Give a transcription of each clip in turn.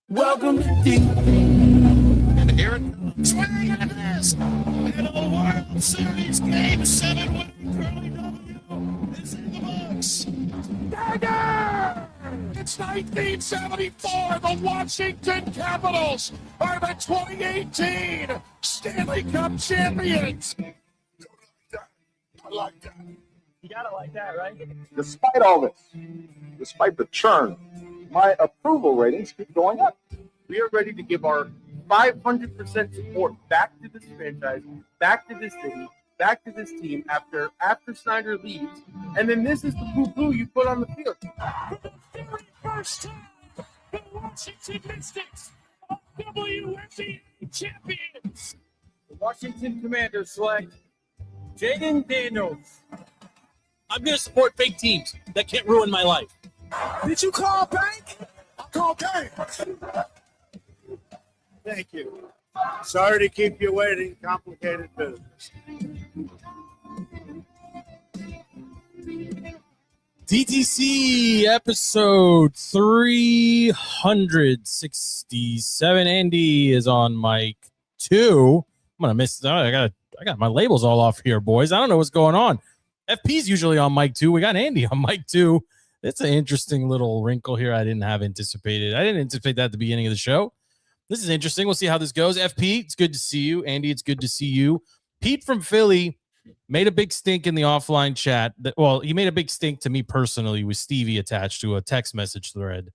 Welcome to D. And here it comes. Swing at this. And a World Series Game 7 winning Curly W is in the books. Dagger! It's 1974. The Washington Capitals are the 2018 Stanley Cup champions. I like that. You gotta like that, right? Despite all this, despite the churn, my approval ratings keep going up. We are ready to give our 500% support back to this franchise, back to this city, back to this team after Snyder leaves. And then this is the poo-poo you put on the field. For the very first time, the Washington Mystics are WNBA champions. The Washington Commanders select Jaden Daniels. I'm gonna support fake teams that can't ruin my life. Did you call bank? I call bank. Thank you. Sorry to keep you waiting. Complicated business. DTC episode 367. Andy is on mic 2. I'm gonna miss. I got my labels all off here, boys. I don't know what's going on. FP's usually on mic 2. We got Andy on mic 2. It's an interesting little wrinkle here I didn't have anticipated. I didn't anticipate that at the beginning of the show. This is interesting. We'll see how this goes. FP, it's good to see you. Andy, it's good to see you. Pete from Philly made a big stink in the offline chat. He made a big stink to me personally with Stevie attached to a text message thread.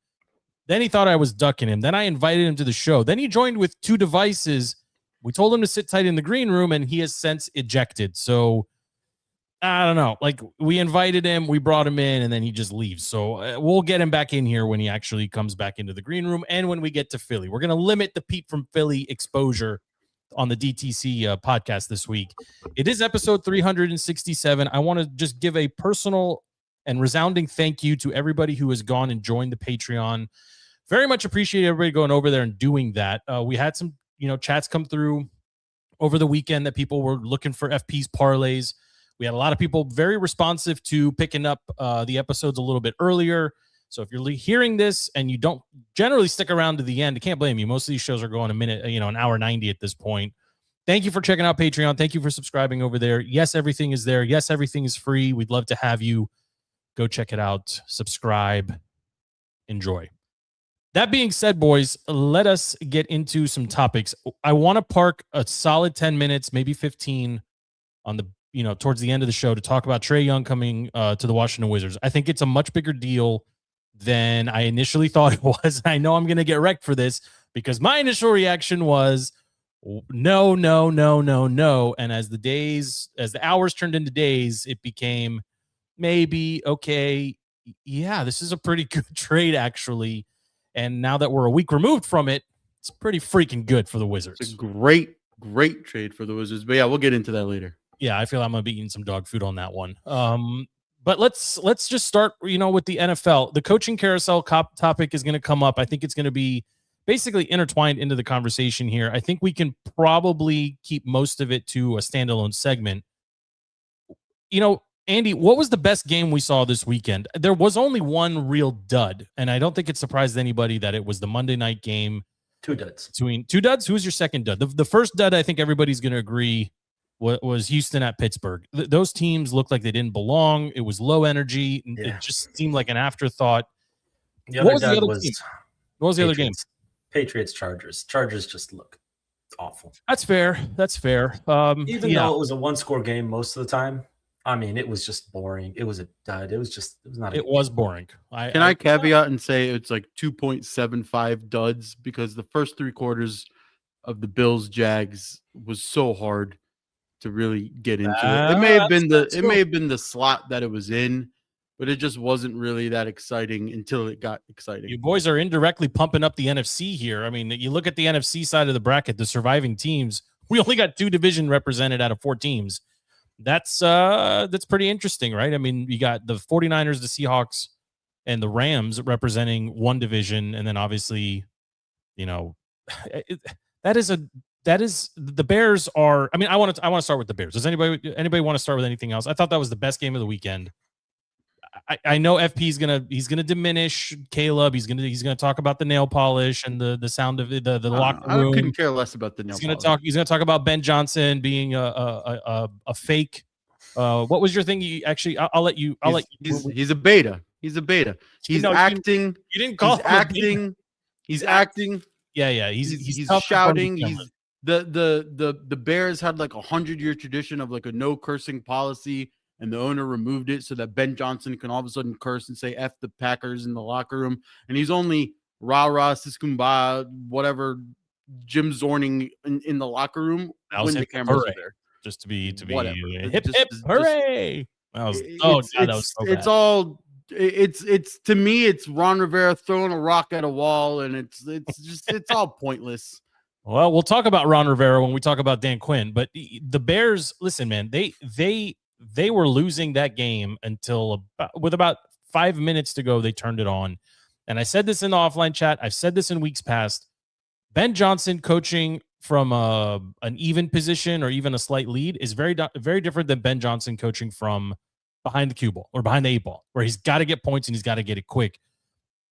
Then he thought I was ducking him. Then I invited him to the show. Then he joined with 2 devices. We told him to sit tight in the green room, and he has since ejected. So I don't know. Like, we invited him, we brought him in, and then he just leaves. So we'll get him back in here when he actually comes back into the green room and when we get to Philly. We're going to limit the Pete from Philly exposure on the DTC podcast this week. It is episode 367. I want to just give a personal and resounding thank you to everybody who has gone and joined the Patreon. Very much appreciate everybody going over there and doing that. We had some, chats come through over the weekend that people were looking for FP's parlays. We had a lot of people very responsive to picking up the episodes a little bit earlier. So if you're hearing this and you don't generally stick around to the end, I can't blame you. Most of these shows are going a minute, an hour 90 at this point. Thank you for checking out Patreon. Thank you for subscribing over there. Yes, everything is there. Yes, everything is free. We'd love to have you. Go check it out. Subscribe. Enjoy. That being said, boys, let us get into some topics. I want to park a solid 10 minutes, maybe 15 on the towards the end of the show to talk about Trae Young coming to the Washington Wizards. I think it's a much bigger deal than I initially thought it was. I know I'm going to get wrecked for this because my initial reaction was no. And as the hours turned into days, it became maybe, okay, yeah, this is a pretty good trade actually. And now that we're a week removed from it, it's pretty freaking good for the Wizards. It's a great trade for the Wizards. But yeah, we'll get into that later. Yeah, I feel I'm going to be eating some dog food on that one. But let's just start, with the NFL. The coaching carousel topic is going to come up. I think it's going to be basically intertwined into the conversation here. I think we can probably keep most of it to a standalone segment. Andy, what was the best game we saw this weekend? There was only one real dud, and I don't think it surprised anybody that it was the Monday night game. 2 duds. Between 2 duds? Who was your second dud? The first dud, I think everybody's going to agree, was Houston at Pittsburgh. Those teams looked like they didn't belong. It was low energy. Yeah. It just seemed like an afterthought. What was the other game? Patriots, Chargers. Chargers just look awful. That's fair. Even though it was a 1-score game most of the time, I mean, it was just boring. It was a dud. It was boring. Can I caveat and say it's like 2.75 duds because the first 3 quarters of the Bills Jags was so hard to really get into it. It may have been the slot that it was in, but it just wasn't really that exciting until it got exciting. You boys are indirectly pumping up the NFC here. I mean, you look at the NFC side of the bracket, the surviving teams, we only got 2 division represented out of 4 teams. That's pretty interesting, right? I mean, you got the 49ers, the Seahawks, and the Rams representing 1 division, and then obviously, that is the Bears are. I mean, I want to start with the Bears. Does anybody want to start with anything else? I thought that was the best game of the weekend. I know FP he's gonna diminish Caleb. He's gonna talk about the nail polish and the sound of the locker room. I couldn't care less about the nail polish. He's gonna talk about Ben Johnson being a fake. What was your thing? I'll let you. He's a beta. He's a beta. He's acting. You didn't call him acting. He's acting. Yeah. He's shouting. He's the Bears had like 100-year tradition of like a no cursing policy, and the owner removed it so that Ben Johnson can all of a sudden curse and say F the Packers in the locker room. And he's only rah-rah, siskumba, whatever, Jim Zorning in the locker room when the cameras are there. Just to be whatever. Hip, hooray. It's to me, it's Ron Rivera throwing a rock at a wall, and it's all pointless. Well, we'll talk about Ron Rivera when we talk about Dan Quinn, but the Bears, listen, man, they were losing that game until with about 5 minutes to go, they turned it on. And I said this in the offline chat. I've said this in weeks past. Ben Johnson coaching from an even position or even a slight lead is very different than Ben Johnson coaching from behind the cue ball or behind the 8 ball, where he's got to get points and he's got to get it quick.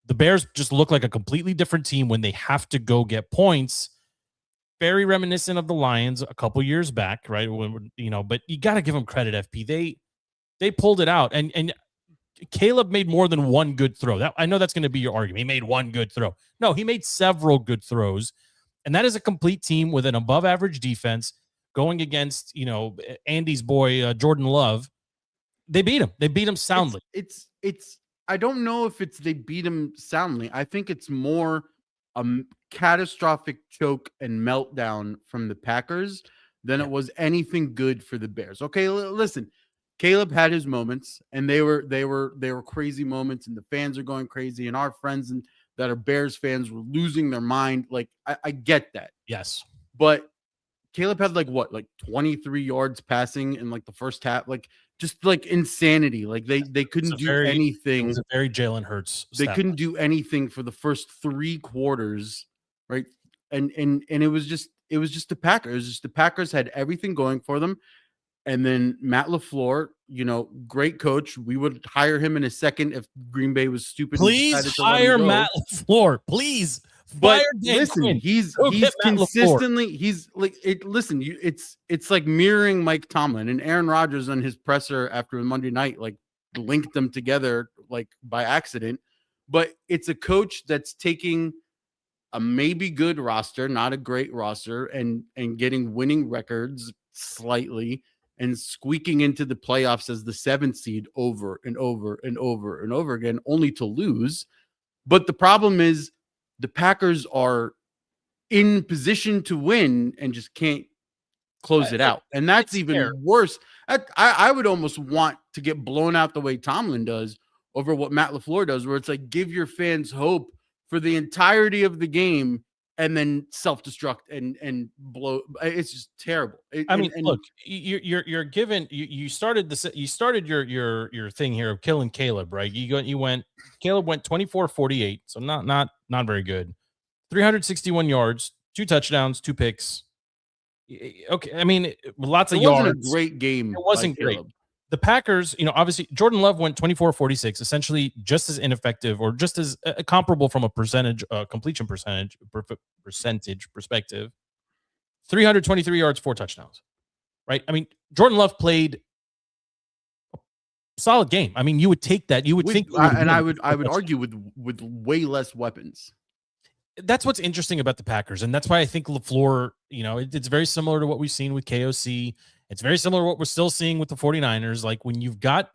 The Bears just look like a completely different team when they have to go get points. Very reminiscent of the Lions a couple years back, right? But you got to give them credit, FP. They pulled it out, and Caleb made more than one good throw. I know that's going to be your argument. He made one good throw. No, he made several good throws, and that is a complete team with an above-average defense going against Andy's boy Jordan Love. They beat him. They beat him soundly. It's I don't know if they beat him soundly. I think it's more a catastrophic choke and meltdown from the Packers than it was anything good for the Bears. Okay, listen, Caleb had his moments, and they were crazy moments, and the fans are going crazy, and our friends that are Bears fans were losing their mind. Like I get that. Yes, but Caleb had like 23 yards passing in like the first half, just like insanity. Like they couldn't do anything. It was a very Jalen Hurts. They couldn't do anything for the first 3 quarters, right? And it was just the Packers. It was just the Packers had everything going for them. And then Matt LaFleur, great coach. We would hire him in a second if Green Bay was stupid. Please hire Matt LaFleur, please. But listen, he's consistently he's like it. Listen, it's like mirroring Mike Tomlin and Aaron Rodgers on his presser after Monday night, like linked them together like by accident. But it's a coach that's taking a maybe good roster, not a great roster, and getting winning records slightly and squeaking into the playoffs as the 7th seed over and over and over and over again, only to lose. But the problem is, the Packers are in position to win and just can't close it out. And that's even worse. I would almost want to get blown out the way Tomlin does over what Matt LaFleur does, where it's like, give your fans hope for the entirety of the game and then self-destruct and blow. It's just terrible. Look, you're given, you started your thing here of killing Caleb, right? Caleb went 24-48, so not very good. 361 yards, 2 touchdowns, 2 picks. Okay, lots of yards. It wasn't a great game. It wasn't great. The Packers, obviously Jordan Love went 24-46, essentially just as ineffective or just as comparable from a completion percentage perspective. 323 yards, 4 touchdowns. Right? Jordan Love played a solid game. You would take that. You would think, and I would argue with way less weapons. That's what's interesting about the Packers, and that's why I think LaFleur, it's very similar to what we've seen with KOC. It's very similar to what we're still seeing with the 49ers. Like when you've got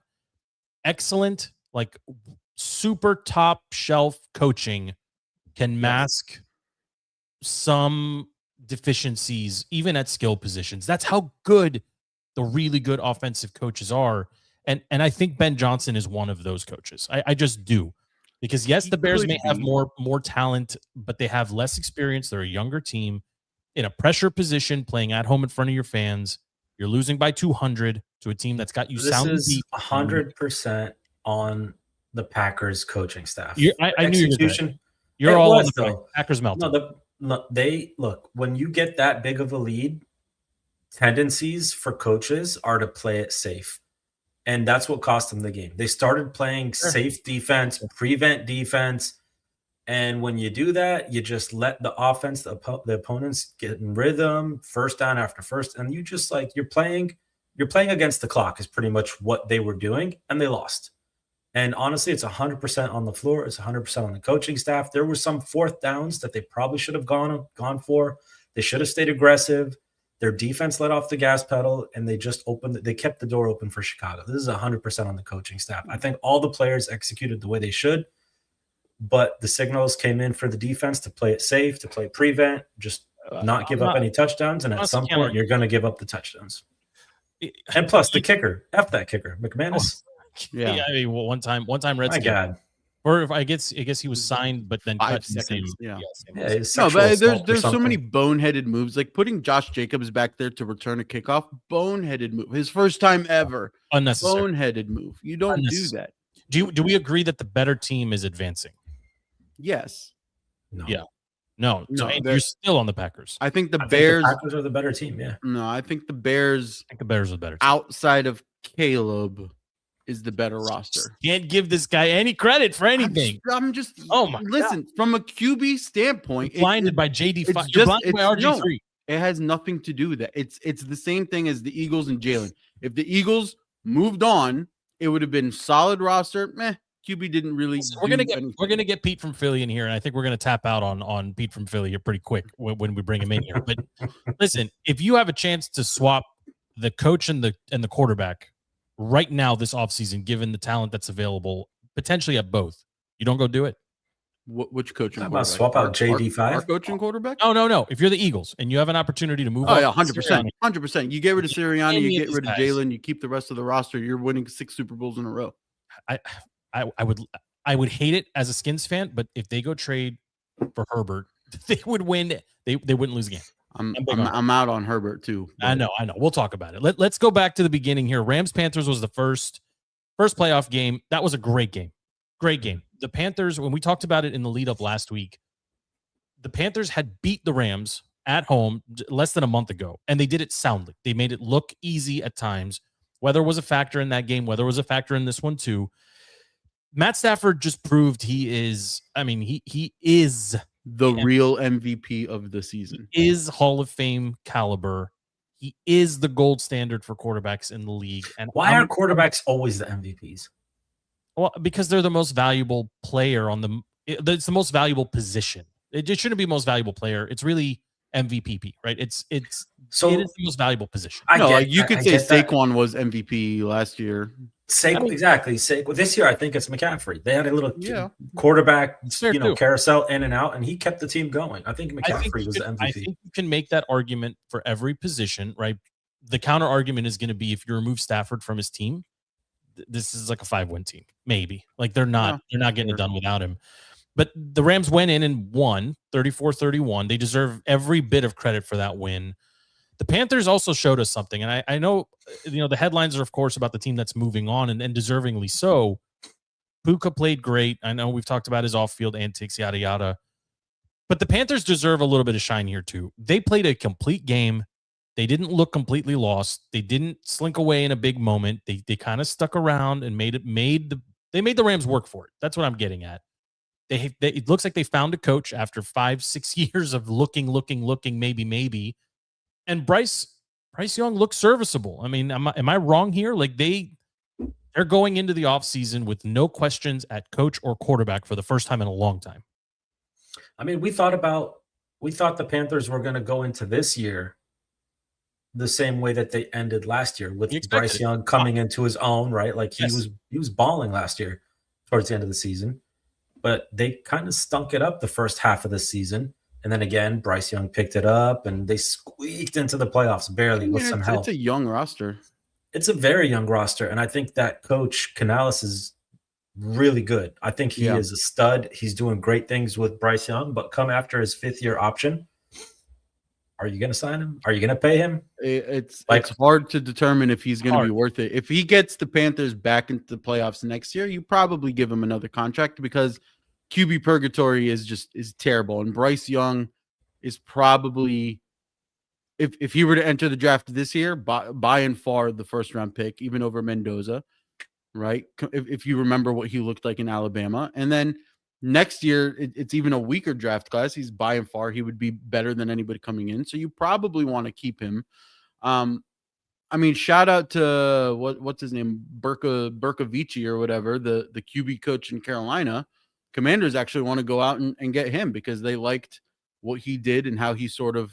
excellent, like super top shelf coaching can mask some deficiencies, even at skill positions. That's how good the really good offensive coaches are. And I think Ben Johnson is one of those coaches. I just do. Because yes, the Bears may have more talent, but they have less experience. They're a younger team in a pressure position, playing at home in front of your fans. You're losing by 200 to a team that's got you soundly deep. 100% on the Packers coaching staff. I knew you're all on the Packers meltdown. They look, when you get that big of a lead, tendencies for coaches are to play it safe. And that's what cost them the game. They started playing safe defense, prevent defense. And when you do that, you just let the offense, the opponents get in rhythm, first down after first. And you just you're playing against the clock is pretty much what they were doing. And they lost. And honestly, it's 100% on the floor. It's 100% on the coaching staff. There were some fourth downs that they probably should have gone for. They should have stayed aggressive. Their defense let off the gas pedal, and they kept the door open for Chicago. This is 100% on the coaching staff. I think all the players executed the way they should, but the signals came in for the defense to play it safe, to play prevent, just not give up any touchdowns. And at some point, you're going to give up the touchdowns. And plus, the kicker, F that kicker, McManus. Yeah, I mean, one time, Redskins. My God. Or if I guess he was signed, but then 5 seconds. But there's so many boneheaded moves, like putting Josh Jacobs back there to return a kickoff. Boneheaded move. His first time ever. Unnecessary. Boneheaded move. You don't do that. Do we agree that the better team is advancing? Yes. No. Yeah. No. So you're still on the Packers. I think the Bears. The Packers are the better team. Yeah. No, I think the Bears. I think the Bears are the better team. Outside of Caleb is the better roster. Can't give this guy any credit for anything. I'm just listen, from a QB standpoint, blinded by JD5. You're blinded by RG3. It has nothing to do with that. It's the same thing as the Eagles and Jalen. If the Eagles moved on, it would have been solid roster. QB didn't really. We're gonna get Pete from Philly in here, and I think we're gonna tap out on Pete from Philly here pretty quick when we bring him in here. But listen, if you have a chance to swap the coach and the quarterback right now this offseason, given the talent that's available, potentially at both, you don't go do it. Which coach? How about swap out JD5? Our coach and quarterback? No. If you're the Eagles and you have an opportunity to move, 100%. You get rid of Sirianni, you get rid of Jalen, you keep the rest of the roster. You're winning 6 Super Bowls in a row. I would hate it as a Skins fan, but if they go trade for Herbert, they would win. They wouldn't lose a game. I'm out on Herbert too. I know. We'll talk about it. Let's go back to the beginning here. Rams-Panthers was the first playoff game. That was a great game. Great game. The Panthers, when we talked about it in the lead up last week, the Panthers had beat the Rams at home less than a month ago, and they did it soundly. They made it look easy at times. Weather was a factor in that game. Weather was a factor in this one too. Matt Stafford just proved he is the real MVP of the season. He is Hall of Fame caliber. He is the gold standard for quarterbacks in the league. And why are quarterbacks always the MVPs? Well, because they're the most valuable player it's the most valuable position. It shouldn't be most valuable player. It's really MVP, right? It is the most valuable position. You could say Saquon was MVP last year. Exactly. This year, I think it's McCaffrey. They had a little quarterback, carousel in and out, and he kept the team going. I think McCaffrey was the MVP. I think you can make that argument for every position, right? The counter argument is going to be if you remove Stafford from his team, this is like a 5-win team, maybe. Like they're not getting it done without him. But the Rams went in and won 34-31. They deserve every bit of credit for that win. The Panthers also showed us something, and I know, the headlines are, of course, about the team that's moving on, and deservingly so. Puka played great. I know we've talked about his off-field antics, yada, yada. But the Panthers deserve a little bit of shine here, too. They played a complete game. They didn't look completely lost. They didn't slink away in a big moment. They kind of stuck around and made the Rams work for it. That's what I'm getting at. It looks like they found a coach after 5-6 years of looking, maybe. And Bryce Young looks serviceable. I mean, am I wrong here? Like they're going into the offseason with no questions at coach or quarterback for the first time in a long time. I mean, we thought the Panthers were going to go into this year the same way that they ended last year with Bryce Young coming into his own, right? Like he was balling last year towards the end of the season, but they kind of stunk it up the first half of the season. And then again, Bryce Young picked it up, and they squeaked into the playoffs barely with some help. It's a young roster. It's a very young roster, and I think that coach Canales is really good. I think he is a stud. He's doing great things with Bryce Young, but come after his 5th-year option, are you going to sign him? Are you going to pay him? It's hard to determine if he's going to be worth it. If he gets the Panthers back into the playoffs next year, you probably give him another contract because QB purgatory is terrible. And Bryce Young is probably, if he were to enter the draft this year, by and far the first round pick, even over Mendoza. right? If you remember what he looked like in Alabama. And then next year, it's even a weaker draft class. He's by and far, he would be better than anybody coming in. So you probably want to keep him. I mean, shout out to what's his name, Berkovici or whatever, the QB coach in Carolina. Commanders actually want to go out and get him because they liked what he did and how he sort of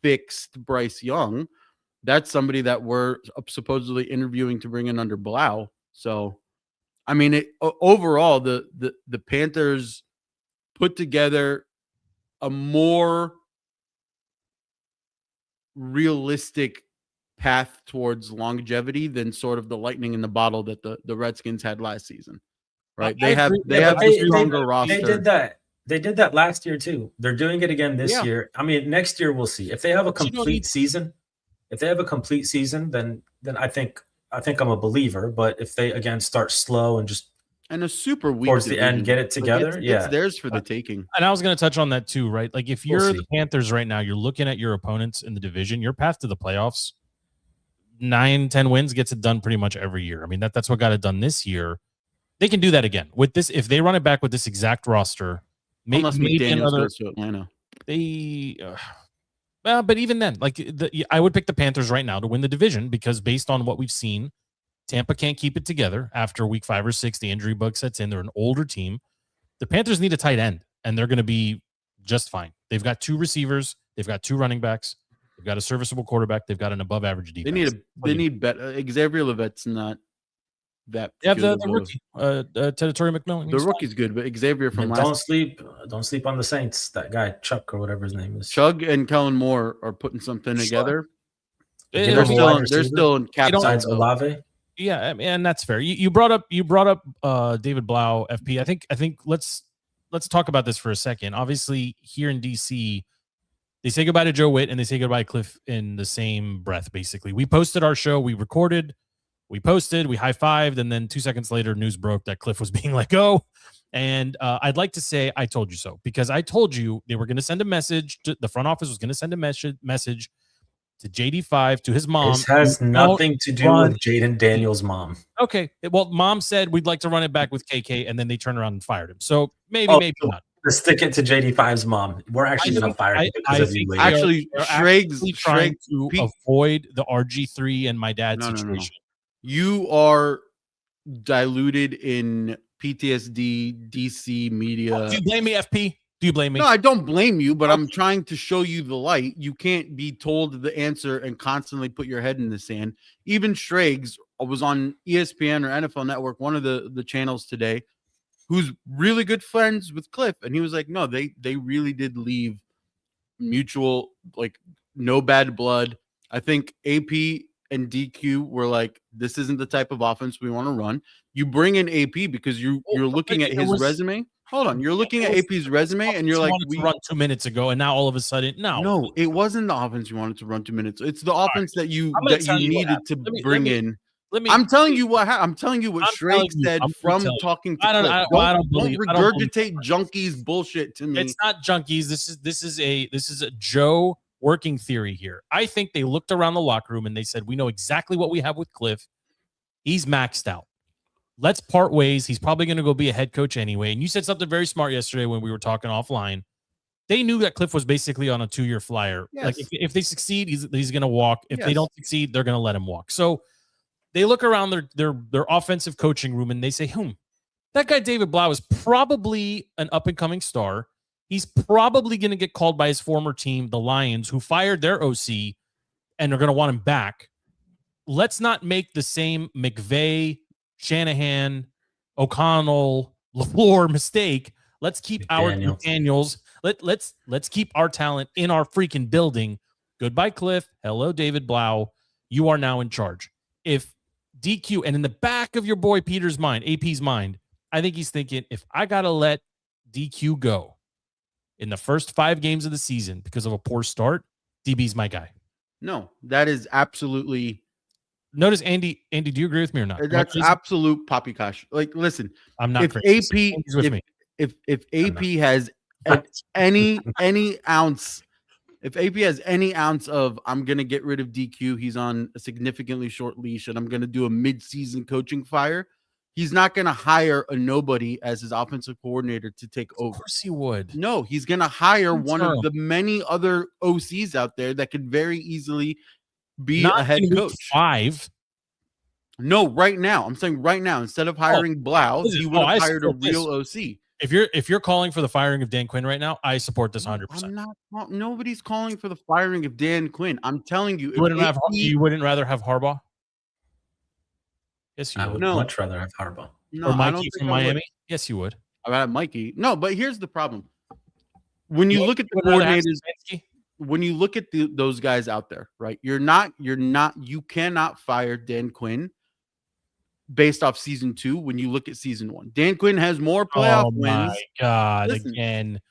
fixed Bryce Young. That's somebody that we're supposedly interviewing to bring in under Blau. So, I mean, overall, the Panthers put together a more realistic path towards longevity than sort of the lightning in the bottle that the Redskins had last season. Right? They have the stronger roster. They did that last year too. They're doing it again this year. I mean, next year we'll see. If they have a complete season, then I think I'm a believer. But if they again start slow and just a super weak towards the end get it together, it's theirs for the taking. And I was going to touch on that too, right? Like if you're the Panthers right now, you're looking at your opponents in the division, your path to the playoffs, 9-10 wins gets it done pretty much every year. I mean, that's what got it done this year. They can do that again with this if they run it back with this exact roster. Unless McDaniels goes to Atlanta. But even then, like I would pick the Panthers right now to win the division because based on what we've seen, Tampa can't keep it together after week 5 or 6. The injury bug sets in. They're an older team. The Panthers need a tight end, and they're going to be just fine. They've got 2 receivers. They've got 2 running backs. They've got a serviceable quarterback. They've got an above-average defense. They need better. Xavier Levette's not that. They have the rookie, Tedatory McMillan. The rookie's good, but Xavier from don't sleep on the Saints. That guy Chuck or whatever his name is. Chug and Kellen Moore are putting something together. They're still in cap besides Olave. Yeah, and that's fair. You brought up David Blau, FP. I think let's talk about this for a second. Obviously, here in DC, they say goodbye to Joe Witt and they say goodbye to Cliff in the same breath. Basically, we posted our show, we recorded, we posted, we high-fived, and then 2 seconds later, news broke that Cliff was being let go. And I'd like to say I told you so because I told you they were going to send a message. The front office was going to send a message to JD5 to his mom. This has nothing to do with Jaden Daniels' mom. Okay, well, mom said we'd like to run it back with KK, and then they turned around and fired him. So maybe not. Stick it to JD5's mom. We're actually going to fire him because of you. Actually, Schraig's trying to avoid the RG3 and my dad situation. No. You are diluted in PTSD, DC media. Do you blame me, FP? Do you blame me? No, I don't blame you, but I'm trying to show you the light. You can't be told the answer and constantly put your head in the sand. Even Schraig's was on ESPN or NFL Network, one of the channels today, who's really good friends with Cliff. And he was like, no, they really did leave mutual, like, no bad blood. I think AP and DQ were like, this isn't the type of offense we want to run. You bring in AP because you're looking at his resume. Hold on. You're looking at AP's resume and you're like, we run 2 minutes ago. And now all of a sudden, no, it wasn't the offense you wanted to run 2 minutes. It's the offense that you needed to bring in. I'm telling you what Schraig said from talking to Cliff. Don't regurgitate junkies bullshit to me. It's not junkies. This is a Joe working theory here. I think they looked around the locker room and they said, we know exactly what we have with Cliff. He's maxed out. Let's part ways. He's probably going to go be a head coach anyway. And you said something very smart yesterday when we were talking offline. They knew that Cliff was basically on a 2-year flyer. Yes. Like if they succeed, he's going to walk. If they don't succeed, they're going to let him walk. So they look around their offensive coaching room and they say, that guy David Blau is probably an up-and-coming star. He's probably going to get called by his former team, the Lions, who fired their OC and are going to want him back. Let's not make the same McVay, Shanahan, O'Connell, LaFleur mistake. Let's keep our McDaniels. Let's keep our talent in our freaking building. Goodbye, Cliff. Hello, David Blau. You are now in charge. If DQ, and in the back of your boy Peter's mind, AP's mind, I think he's thinking, if I got to let DQ go in the first 5 games of the season because of a poor start, DB's my guy. No, that is absolutely... Notice, Andy, do you agree with me or not? That's absolute poppycock. Like, listen, I'm not. If AP has any ounce, If AP has any ounce of I'm going to get rid of DQ, he's on a significantly short leash, and I'm going to do a mid-season coaching fire, he's not going to hire a nobody as his offensive coordinator to take over. Of course he would. No, he's going to hire one of the many other OCs out there that could very easily be Not a head in week coach. 5. No, right now. I'm saying right now, instead of hiring Blau, he would have hired a real OC. If you're calling for the firing of Dan Quinn right now, I support this 100%. I'm not. Nobody's calling for the firing of Dan Quinn. I'm telling you, You wouldn't rather have Harbaugh? Yes, you I would. would No. much rather have Harbaugh. No, Or I don't Mikey think from I would. Miami? Yes, you would. I would have Mikey. No, but here's the problem. When you look at the would rather have coordinators, Stefanski? when you look at those guys out there, right? You cannot fire Dan Quinn based off season 2 when you look at season 1. Dan Quinn has more playoff wins. Oh my God! Listen, Again,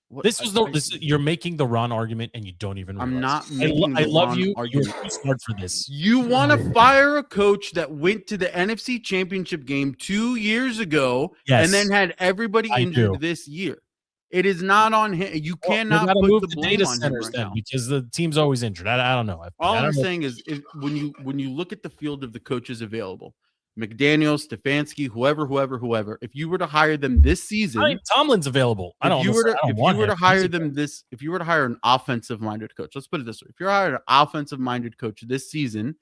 what- you're making the Ron argument, and you don't even. I'm realize not it. making I the love Ron you. argument. You're too smart for this. You want to fire a coach that went to the NFC Championship game 2 years ago Yes, and then had everybody I injured do. this year. It is not on him. You Well, cannot we gotta put move the the blame data on him centers right then now. because the team's always injured. I don't know. All I I'm don't know. saying is when you look at the field of the coaches available, McDaniel, Stefanski, whoever, if you were to hire them this season, I mean, Tomlin's available. if you were to hire an offensive minded coach, let's put it this way. If you're hiring an offensive minded coach this season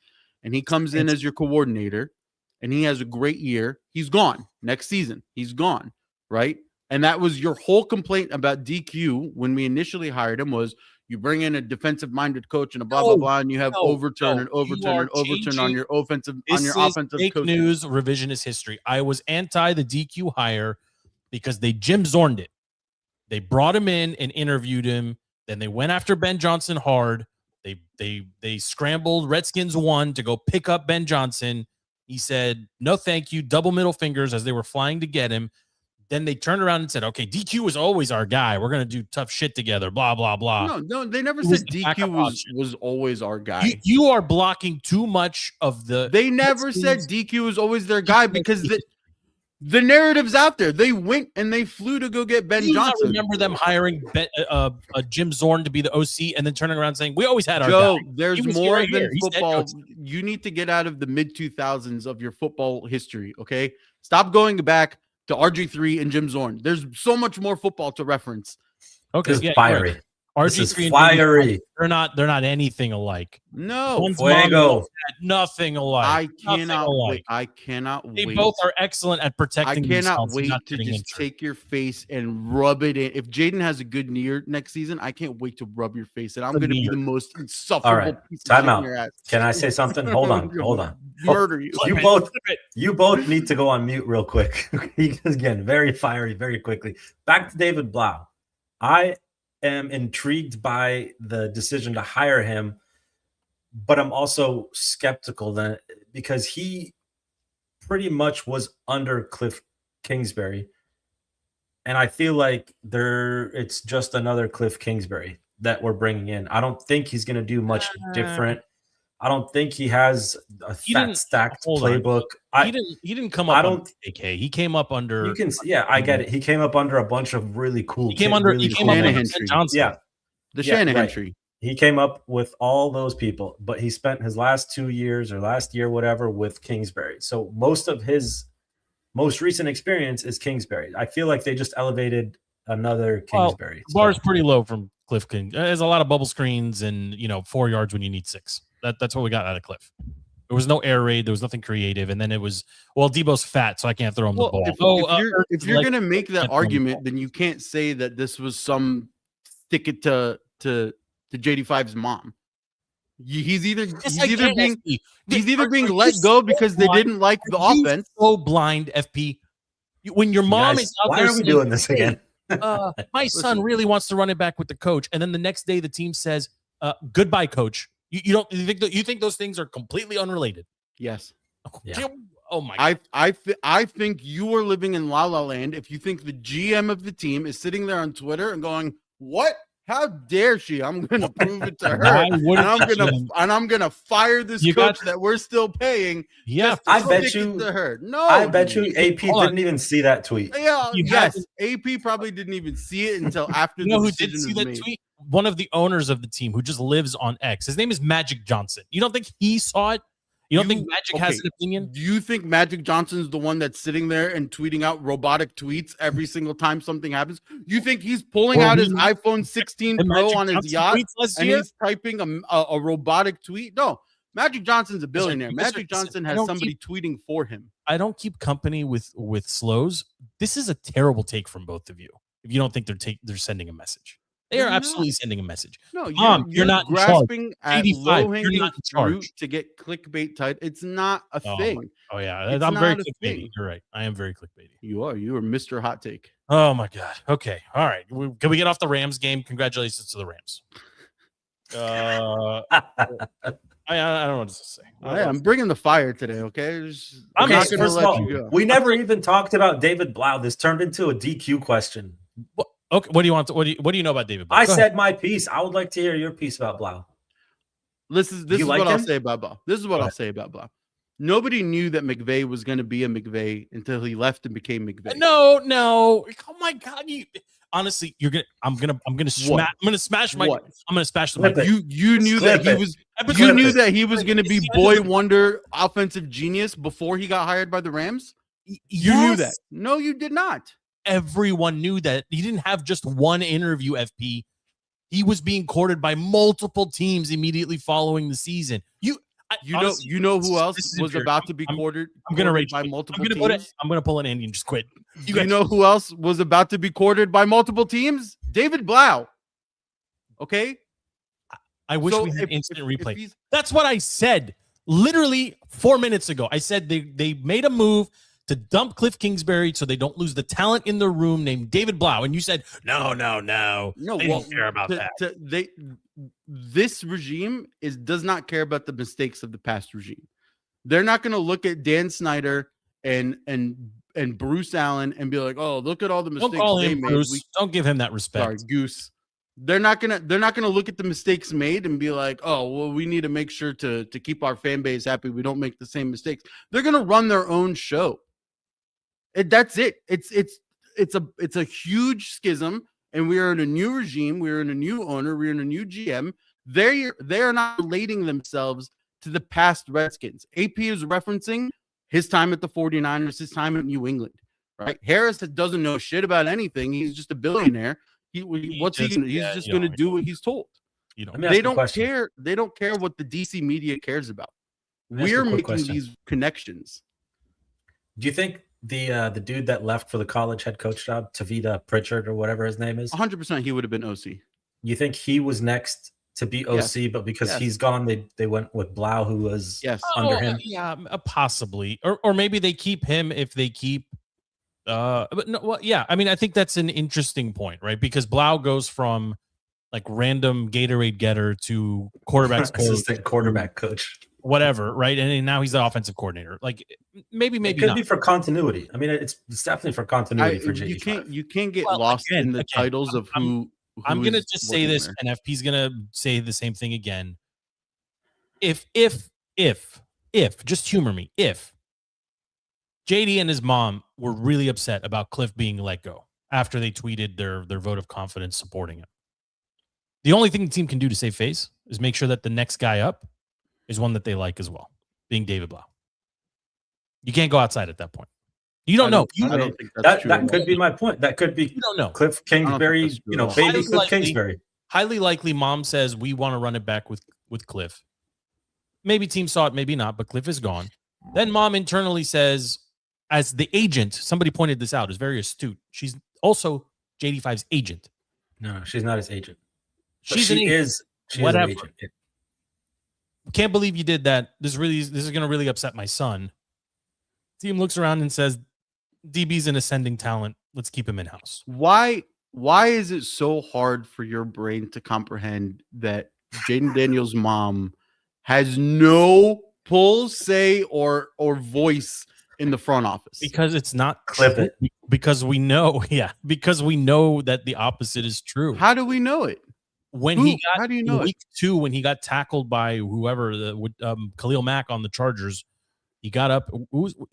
and he comes in as your coordinator and he has a great year, he's gone. Next season, he's gone, right? And that was your whole complaint about DQ when we initially hired him was you bring in a defensive minded coach and a blah blah blah, and you have overturn on your offensive fake coach. news revisionist history. I was anti the DQ hire because they Jim Zorned it. They brought him in and interviewed him. Then they went after Ben Johnson hard. They scrambled. Redskins won to go pick up Ben Johnson. He said, no, thank you. Double middle fingers as they were flying to get him. Then they turned around and said, okay, DQ was always our guy. We're going to do tough shit together, blah, blah, blah. No, they never It was said the DQ backup was always our guy. You are blocking too much of the. They never said DQ was always their guy because the narrative's out there. They went and they flew to go get Ben Do you not Johnson. remember them hiring Jim Zorn to be the OC and then turning around saying, we always had our Joe, guy. there's He was more right than here. He's head football. coach. You need to get out of the mid 2000s of your football history. Okay, stop going back to RG3 and Jim Zorn. There's so much more football to reference. Okay, This is yeah, fiery. right. This is RG3 and fiery. they're not anything alike. No, One's mom and Fuego. one's dad, nothing alike. I Nothing cannot alike. wait. I cannot They wait. both are excellent at I protecting cannot themselves and wait not to getting just injured. take your face and rub it in. If Jaden has a good year next season, I can't wait to rub your face. And I'm Good going to be year. the most insufferable All right, piece of time shit in out. your ass. Can I say something? Hold on. Murder you. You both need to go on mute real quick. Again, very fiery, very quickly. Back to David Blau. I am intrigued by the decision to hire him, but I'm also skeptical that because he pretty much was under Cliff Kingsbury, and I feel like it's just another Cliff Kingsbury that we're bringing in. I don't think he's going to do much different. I don't think he has a fat stacked playbook. He didn't come up. AK. He came up under. You can, yeah, I get it. He came up under a bunch of really cool. He came under. really He came cool up under names. Ben Johnson. Yeah, The Yeah, Shanahan right. tree. He came up with all those people, but he spent his last 2 years or last year, whatever, with Kingsbury. So most of his most recent experience is Kingsbury. I feel like they just elevated another Kingsbury. Bar's pretty low from Cliff King. There's a lot of bubble screens and 4 yards when you need 6. That's what we got out of Cliff. There was no air raid. There was nothing creative. And then it was, Debo's fat, so I can't throw him the ball. If you're going to make that argument, then you can't say that this was some stick it to JD5's mom. He's either being let go because they didn't like the offense. So blind, FP. When your mom is out why there are we saying, doing this again? my son really wants to run it back with the coach, and then the next day the team says, "Goodbye, coach." You think those things are completely unrelated? Yes. Yeah. Oh my! I think you are living in La La Land if you think the GM of the team is sitting there on Twitter and going, "What? How dare she? I'm going to prove it to her, and I'm gonna fire this coach that we're still paying." Yeah, I bet you to her. No, I bet you AP didn't even see that tweet. Yeah, yes, AP probably didn't even see it until after. You know who did see that tweet? one of the owners of the team who just lives on X. His name is Magic Johnson. You don't think he saw it? You don't think Magic has an opinion? Do you think Magic Johnson's the one that's sitting there and tweeting out robotic tweets every single time something happens? You think he's pulling out his iPhone 16 Pro on his yacht and he's typing a robotic tweet? No, Magic Johnson's a billionaire. Magic Johnson has somebody tweeting for him. I don't keep company with slows. This is a terrible take from both of you. If you don't think they're sending a message. They are absolutely sending a message. No, you're not grasping at 85, low-hanging fruit to get clickbait tight. It's not a thing. Oh yeah, It's I'm very not a clickbaity. thing. You're right. I am very clickbaity. You are Mr. Hot Take. Oh my god. Okay. All right. Can we get off the Rams game? Congratulations to the Rams. I don't know what to say. I'm bringing the fire today. Okay, I'm not going to let you go. We never even talked about David Blau. This turned into a DQ question. Okay, what do you want? What do you know about David Blau? I said my piece. I would like to hear your piece about Blau. This is what I'll say about Blau. This is what I'll say about Blau. Nobody knew that McVay was going to be a McVay until he left and became McVay. No. Oh my god. Honestly, I'm gonna smash my. What? I'm gonna smash the mic. You knew that he was. You knew that he was going to be boy wonder offensive genius before he got hired by the Rams. You knew that. No, you did not. Everyone knew that. He didn't have just one interview. FP. He was being courted by multiple teams immediately following the season. You know who else was about to be courted? I'm gonna rage by multiple I'm gonna pull an Andy and just quit. You know who else was about to be courted by multiple teams? David Blau. Okay. I wish we had instant replay. That's what I said literally 4 minutes ago. I said they made a move to dump Cliff Kingsbury so they don't lose the talent in their room named David Blau. And you said, no. They don't care about that. This regime does not care about the mistakes of the past regime. They're not going to look at Dan Snyder and Bruce Allen and be like, oh, look at all the mistakes they made. Bruce. Don't give him that respect. Sorry, Goose. They're not gonna look at the mistakes made and be like, oh, well, we need to make sure to keep our fan base happy. We don't make the same mistakes. They're gonna run their own show. That's it. It's a huge schism, and we are in a new regime. We're in a new owner. We're in a new GM. They are not relating themselves to the past Redskins. AP is referencing his time at the 49ers, his time at New England. Right? Harris doesn't know shit about anything. He's just a billionaire. He's just going to do what he's told. They don't care. They don't care what the DC media cares about. We're making these connections. Do you think the dude that left for the college head coach job, Tavita Pritchard or whatever his name is, 100% he would have been OC? You think he was next to be OC, but because he's gone, they went with Blau, who was under him? Yeah, possibly, or maybe they keep him if they keep. But no, well, yeah. I mean, I think that's an interesting point, right? Because Blau goes from like random Gatorade getter to quarterback assistant quarterback coach, whatever, right? And now he's the offensive coordinator. Like maybe it could not. be for continuity. I mean, it's definitely for continuity for JD. You can't get lost in the titles of who. I'm gonna just say this, and FP's gonna say the same thing again. If just humor me, if JD and his mom were really upset about Cliff being let go after they tweeted their vote of confidence supporting him. The only thing the team can do to save face is make sure that the next guy up is one that they like as well, being David Blau. You can't go outside at that point. You don't know. I don't think that's true. That could be my point. That could be. You don't know. Cliff Kingsbury, baby Cliff Kingsbury. Highly likely mom says we want to run it back with Cliff. Maybe team saw it, maybe not, but Cliff is gone. Then mom internally says, as the agent, somebody pointed this out, is very astute. She's also JD5's agent. No, she's not his agent. She is whatever. Is an agent. Can't believe you did that. This is going to really upset my son. Team looks around and says, DB's an ascending talent. Let's keep him in house. Why is it so hard for your brain to comprehend that Jaden Daniels' mom has no pull, say, or voice in the front office? Because it's not Clip it. Because we know, because we know that the opposite is true. How do we know it? How do you know week 2, when he got tackled by whoever, Khalil Mack on the Chargers, he got up.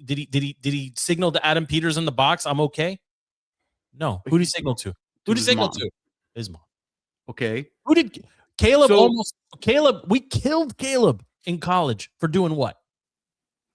Did he signal to Adam Peters in the box? I'm okay. No. Who did he signal to? Who did he signal to? His mom. Okay. Who did Caleb So- almost? Caleb, we killed Caleb in college for doing what?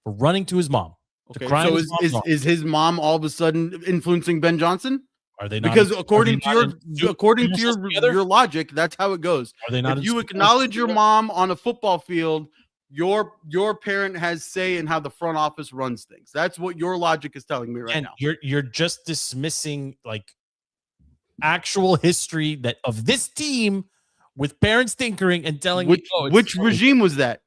For running to his mom. To Okay. crying So his mom's arms. is his mom all of a sudden influencing Ben Johnson? Are they not? Because are according they to not your in- according to studios together? your logic, that's how it goes. Are they not? If in you studios acknowledge your together? mom on a football field, your parent has say in how the front office runs things. That's what your logic is telling me right And now. you're just dismissing like actual history that of this team with parents tinkering and telling Which me, oh, it's which so- regime was that?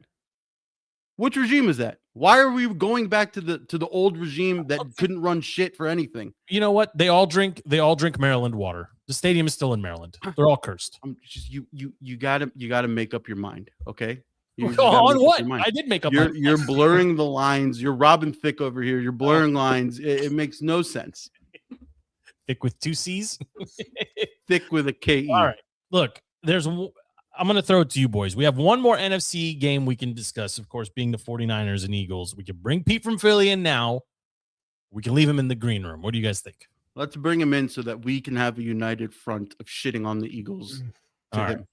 Which regime is that? Why are we going back to the old regime that couldn't run shit for anything? You know what? They all drink Maryland water. The stadium is still in Maryland. They're all cursed. Just you gotta make up your mind, okay? You just gotta On make up what? your mind. I did make up. You're blurring the lines. You're Robin Thicke over here. You're blurring lines. It makes no sense. Thick with 2 C's. Thick with a K-E. All right. Look, I'm going to throw it to you boys. We have one more NFC game we can discuss, of course, being the 49ers and Eagles. We can bring Pete from Philly in now. We can leave him in the green room. What do you guys think? Let's bring him in so that we can have a united front of shitting on the Eagles. To All right. him.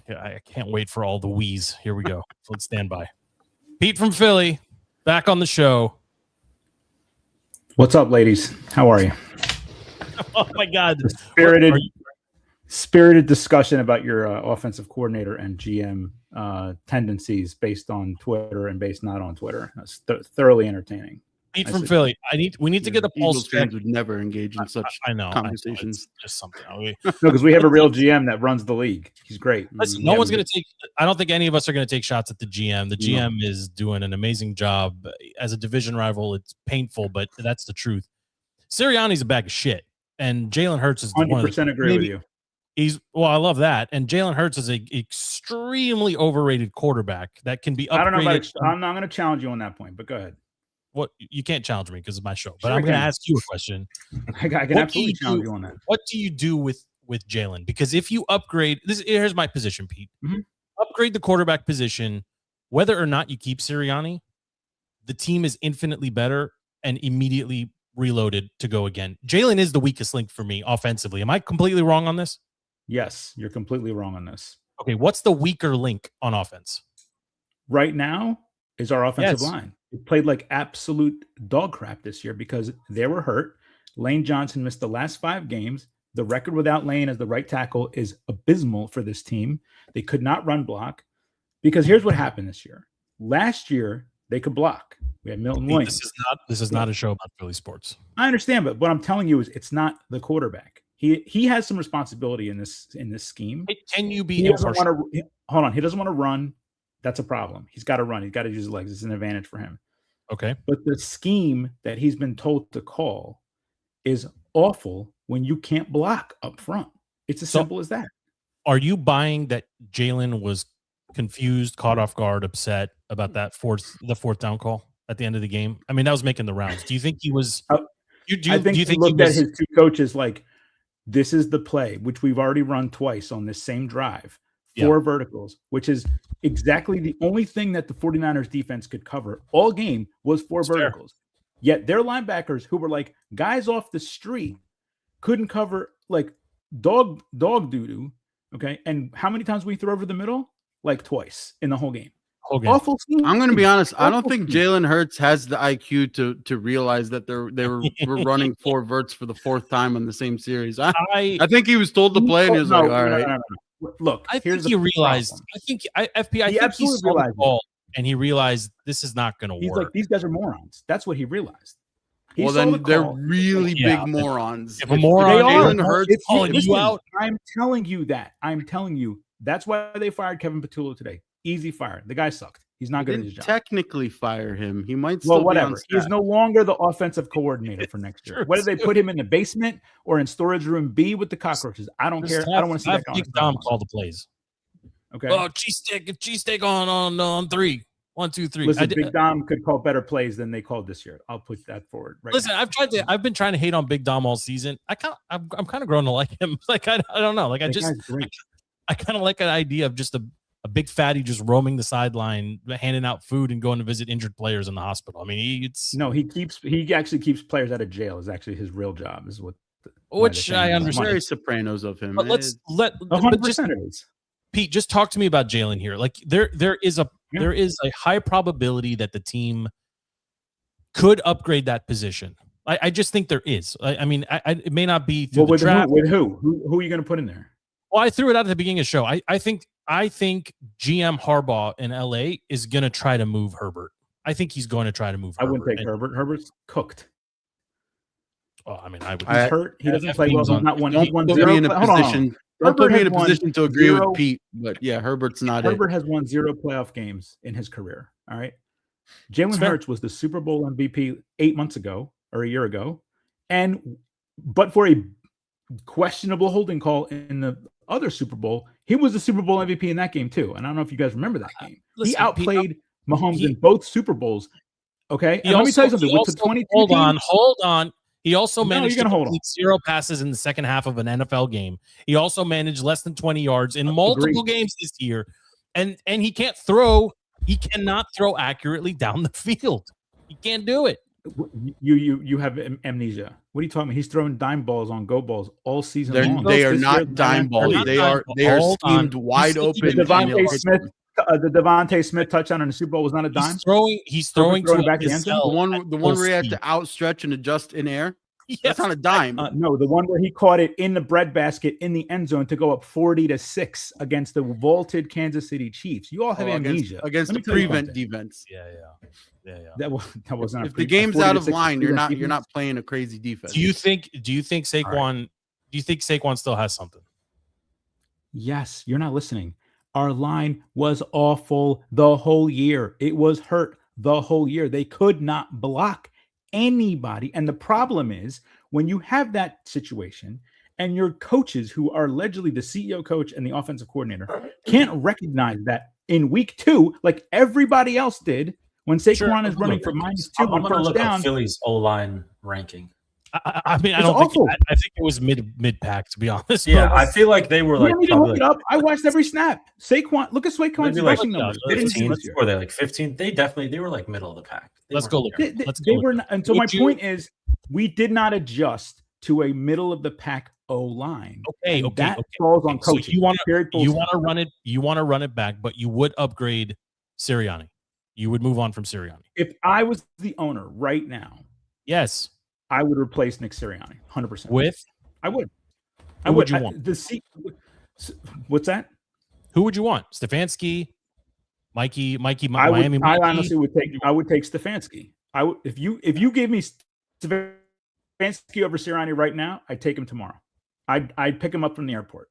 Yeah, I can't wait for all the wheeze. Here we go. So let's stand by. Pete from Philly, back on the show. What's up, ladies? How are you? Oh, my God. Spirited discussion about your offensive coordinator and GM tendencies based on Twitter and based not on Twitter. That's thoroughly entertaining. Pete from Philly. We need to get a pulse Eagles check. fans would never engage in such I know conversations. It's just something. No, because we have a real GM that runs the league. He's great. Listen, no one's going to take. I don't think any of us are going to take shots at the GM. The GM is doing an amazing job as a division rival. It's painful, but that's the truth. Sirianni's a bag of shit, and Jalen Hurts is 100% agree with you. I love that, and Jalen Hurts is a extremely overrated quarterback that can be upgraded. I don't know about. I'm not going to challenge you on that point, but go ahead. What you can't challenge me because of my show, but Sure I'm going to can. ask you a question. I can absolutely challenge you on that. What do you do with Jalen? Because if you upgrade, here's my position, Pete. Mhm. Upgrade the quarterback position, whether or not you keep Sirianni, the team is infinitely better and immediately reloaded to go again. Jalen is the weakest link for me offensively. Am I completely wrong on this? Yes, you're completely wrong on this. Okay, what's the weaker link on offense? Right now is our offensive Yes. line. It played like absolute dog crap this year because they were hurt. Lane Johnson missed the last 5 games. The record without Lane as the right tackle is abysmal for this team. They could not run block because here's what happened this year. Last year, they could block. We had Milton Pete, Williams. This is not a show about Philly sports. I understand, but what I'm telling you is it's not the quarterback. He has some responsibility in this scheme. Can you be He doesn't impartial? want to hold on. He doesn't want to run. That's a problem. He's got to run. He's got to use his legs. It's an advantage for him. Okay. But the scheme that he's been told to call is awful when you can't block up front. It's as simple as that. Are you buying that Jalen was confused, caught off guard, upset about that fourth down call at the end of the game? I mean, that was making the rounds. Do you think he was? I think he looked at his 2 coaches like, this is the play, which we've already run twice on this same drive, 4 verticals, which is exactly the only thing that the 49ers defense could cover all game was 4 verticals. Yet their linebackers, who were like guys off the street, couldn't cover like dog doo-doo. Okay. And how many times we threw over the middle? Like twice in the whole game. Awful scheme. I'm going to be honest. I don't think Jalen Hurts has the IQ to realize that they were running 4 verts for the 4th time on the same series. I think he was told to play and he was like, all right. No. Look, I think he realized. problem. I think FP. He absolutely saw the realized ball and he realized this is not going to He's work. like, these guys are morons. That's what he realized. He Well, saw then the they're call. really Yeah, big morons. if a moron- They are. Jalen Hurts calling you Listen, out. I'm telling you that. I'm telling you. That's why they fired Kevin Patullo today. Easy fire. The guy sucked. He's not They good at his didn't job. technically fire him. He might still Well, whatever. be on He's staff. no longer the offensive coordinator for next year. True, Whether they put him in the basement or in storage room B with the cockroaches, I don't care. I don't want to see that Big Dom call the plays. Okay. Oh, cheesesteak on 3. 1, 2, 3. Listen, Big Dom could call better plays than they called this year. I'll put that forward. Right Listen, now. I've been trying to hate on Big Dom all season. I'm kind of growing to like him. Like I don't know. Like That guy's great. I kind of like an idea of just a big fatty just roaming the sideline, handing out food and going to visit injured players in the hospital. I mean, No, he actually keeps players out of jail. Is actually his real job. Is what which I understand. Very Sopranos of him. But let's let 100% it is. Pete, just talk to me about Jalen here. Like there is a high probability that the team could upgrade that position. I just think there is. I mean, it may not be through the draft. With who? Who are you going to put in there? Well, I threw it out at the beginning of the show. I think GM Harbaugh in LA is going to try to move Herbert. I think he's going to try to move Herbert. I wouldn't take Herbert. Herbert's cooked. Well, I mean, he's hurt. He doesn't play well. He's not one. Don't put me in a position. Don't put me in a position to agree with Pete. But yeah, Herbert's not. Herbert has won 0 playoff games in his career. All right. Jalen Hurts was the Super Bowl MVP 8 months ago or a year ago, but for a questionable holding call in the other Super Bowl, he was the Super Bowl MVP in that game too. And I don't know if you guys remember that game. He outplayed Mahomes in both Super Bowls. Okay. And let me tell you something. With the 22 hold on. He also managed to complete 0 passes in the second half of an NFL game. He also managed less than 20 yards in multiple games this year. And he can't throw. He cannot throw accurately down the field. He can't do it. You have amnesia. What are you talking about? He's throwing dime balls on go balls all season long. They are not dime balls. They are schemed wide open. The Devontae Smith touchdown in the Super Bowl was not a dime. He's throwing to back the end zone. The one where he had to outstretch and adjust in air. Yes. That's not a dime. No, the one where he caught it in the breadbasket in the end zone to go up 40-6 against the vaulted Kansas City Chiefs. You all have amnesia against the prevent defense. Yeah. That was not. If the game's out of line, you're not playing a crazy defense. Do you think Saquon? Right. Do you think Saquon still has something? Yes, you're not listening. Our line was awful the whole year. It was hurt the whole year. They could not block anybody. And the problem is when you have that situation and your coaches, who are allegedly the CEO coach and the offensive coordinator, can't recognize that in week 2, like everybody else did, when Saquon is running for -2 on first down. Philly's O-line ranking. I mean, I don't think. I think it was mid pack, to be honest. Yeah, I feel like they were like. You don't need to look it up. I watched every snap. Saquon, look at Saquon's rushing numbers. 15. Were they like 15? They were like middle of the pack. Let's go look. They were not, and so my point is, we did not adjust to a middle of the pack O line. Okay. That falls on coaching. So you want to run it back, but you would upgrade Sirianni. You would move on from Sirianni. If I was the owner right now, yes, I would replace Nick Sirianni 100%. I would. Who would you want? What's that? Who would you want? Stefanski, Mikey, Miami. I honestly would take. I would take Stefanski. I would if you gave me Stefanski over Sirianni right now, I'd take him tomorrow. I'd pick him up from the airport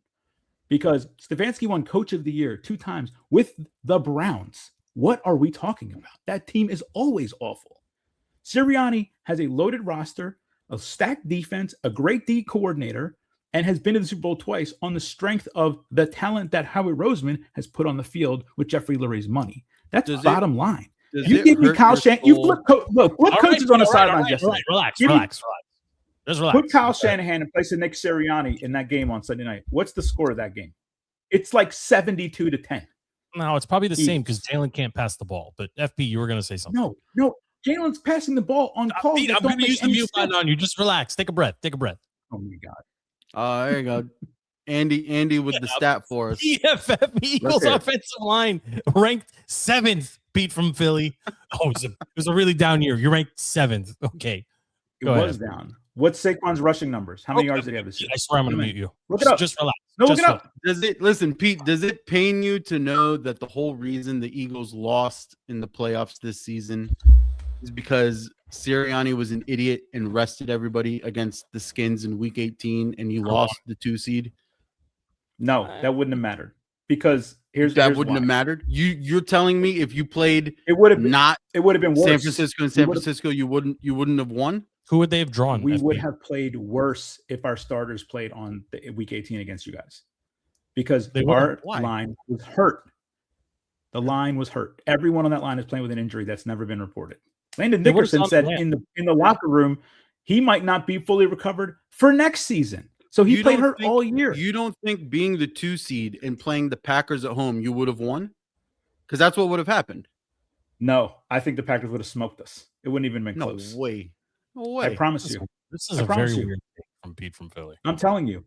because Stefanski won Coach of the Year 2 times with the Browns. What are we talking about? That team is always awful. Sirianni has a loaded roster, a stacked defense, a great D coordinator, and has been to the Super Bowl twice on the strength of the talent that Howie Roseman has put on the field with Jeffrey Lurie's money. That's bottom line. You give me Kyle Shanahan. You flip coaches on the sidelines yesterday. Relax. Just relax. Put Kyle Shanahan in place of Nick Sirianni in that game on Sunday night. What's the score of that game? It's like 72-10. No, it's probably the same because Jalen can't pass the ball. But FP, you were going to say something. No. Jalen's passing the ball on calls. I'm going to use the mute button on you. Just relax. Take a breath. Oh my God. There you go. Andy with the stat for us. EFF Eagles offensive line ranked 7th. Beat from Philly. It was a really down year. You're ranked 7th. Okay. It was down. What's Saquon's rushing numbers? How many yards did he have this year? I swear I'm going to mute you. Look it up. Just relax. No, look it up. Listen, Pete, does it pain you to know that the whole reason the Eagles lost in the playoffs this season is because Sirianni was an idiot and rested everybody against the Skins in week 18 and you lost the 2 seed? No, that wouldn't have mattered. Because here's wouldn't have mattered. You're telling me if you played it would have been worse. San Francisco, you wouldn't have won? Who would they have drawn? We would have played worse if our starters played on the week 18 against you guys. Because our line was hurt. The line was hurt. Everyone on that line is playing with an injury that's never been reported. Landon Dickerson said in the locker room he might not be fully recovered for next season. So he played hurt all year. You don't think being the 2 seed and playing the Packers at home, you would have won? Because that's what would have happened. No, I think the Packers would have smoked us. It wouldn't even been close. No way. I promise you. This is a very weird thing. from Pete from Philly. I'm telling you,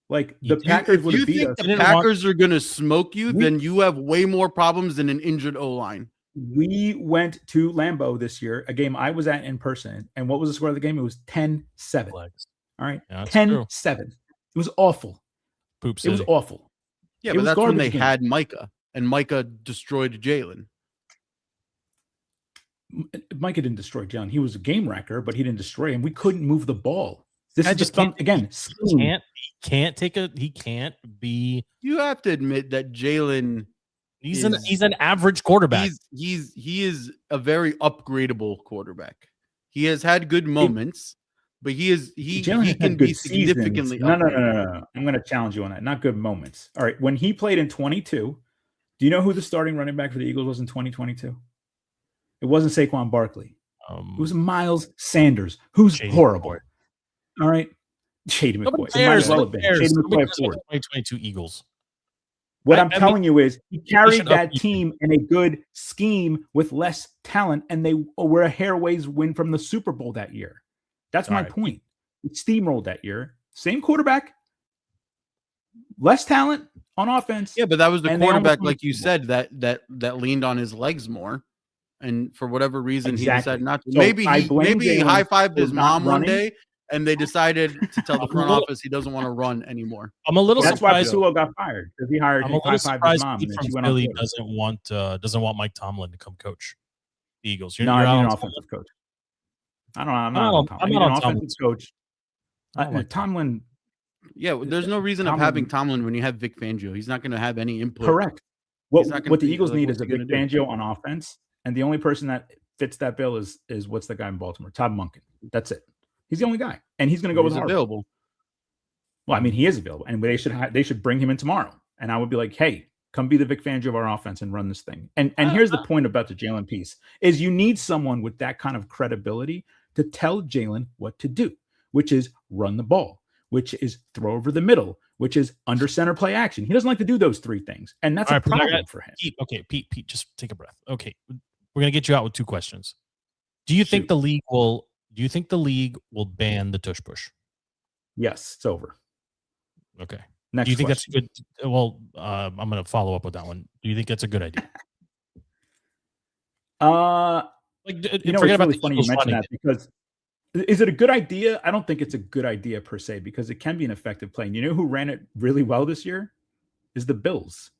like You the do- Packers If would you have beat think us. the Packers are gonna smoke you, then you have way more problems than an injured O-line. We went to Lambeau this year, a game I was at in person. And what was the score of the game? It was 10-7. Flex. All right. Yeah, that's true. 10-7. It was awful. Poop It was City. awful. Yeah, It but was that's when garbage they game. had Micah, and Micah destroyed Jalen. Micah didn't destroy John. He was a game wrecker, but he didn't destroy him. We couldn't move the ball. This I is just just can't- again. He can't be. You have to admit that Jalen, He's an average quarterback. he is a very upgradable quarterback. He has had good moments, but he Jalen has can had be good significantly seasons. No. upgraded. I'm going to challenge you on that. Not good moments. All right. When he played in 22, do you know who the starting running back for the Eagles was in 2022? It wasn't Saquon Barkley. It was Miles Sanders, who's Shady horrible. McCoy. All right. Shady Nobody McCoy. It might as cares. well have been. Nobody Shady cares. McCoy Nobody cares fourth. about 2022 Eagles. What I I'm mean, telling you is he should carried that upgrade team in a good scheme with less talent, and they were a hairways win from the Super Bowl that year. That's All my right. point. It steamrolled that year. Same quarterback, less talent on offense. Yeah, but that was the And they almost quarterback, won the like you Super Bowl. said, that leaned on his legs more, and for whatever reason he Exactly. decided not to. So maybe I he blame maybe he Jalen high fived for his not mom one running. day, and they decided to tell the front little- office he doesn't want to run anymore. I'm a little That's why surprised. Sewell got fired because he hired I'm him a little high-fived his surprised mom, Pete and then from she went on Philly Twitter. doesn't want Mike Tomlin to come coach the Eagles. No, I you're need out an on offensive coach. I'm not I'm on not Tomlin. I on need an Tomlin. offensive coach. I don't like Tomlin, Yeah, there's no reason of having Tomlin when you have Vic Fangio. He's not going to have any input. correct. He's not gonna What the be- Eagles like, need what's is a he Vic gonna do? Fangio on offense, and the only person that fits that bill is what's the guy in Baltimore, Todd Monken. That's it. He's the only guy, and he's going to go with He's Harbaugh. available. Well, I mean, he is available, and they should bring him in tomorrow. And I would be like, hey, come be the Vic Fangio of our offense and run this thing. And here's the point about the Jalen piece: is you need someone with that kind of credibility to tell Jalen what to do, which is run the ball, which is throw over the middle, which is under center play action. He doesn't like to do those three things, and that's All a right, Pete, I problem got- for him. Pete, just take a breath. Okay, we're gonna get you out with two questions. Do you think Shoot. the league will? Do you think the league will ban the tush push? Yes, it's over. Okay. Next Do you think question. that's good? Well, I'm going to follow up with that one. Do you think that's a good idea? Like, You know, forget it's about really the funny you Eagles mention running that because is it a good idea? I don't think it's a good idea per se because it can be an effective play. And you know who ran it really well this year is the Bills,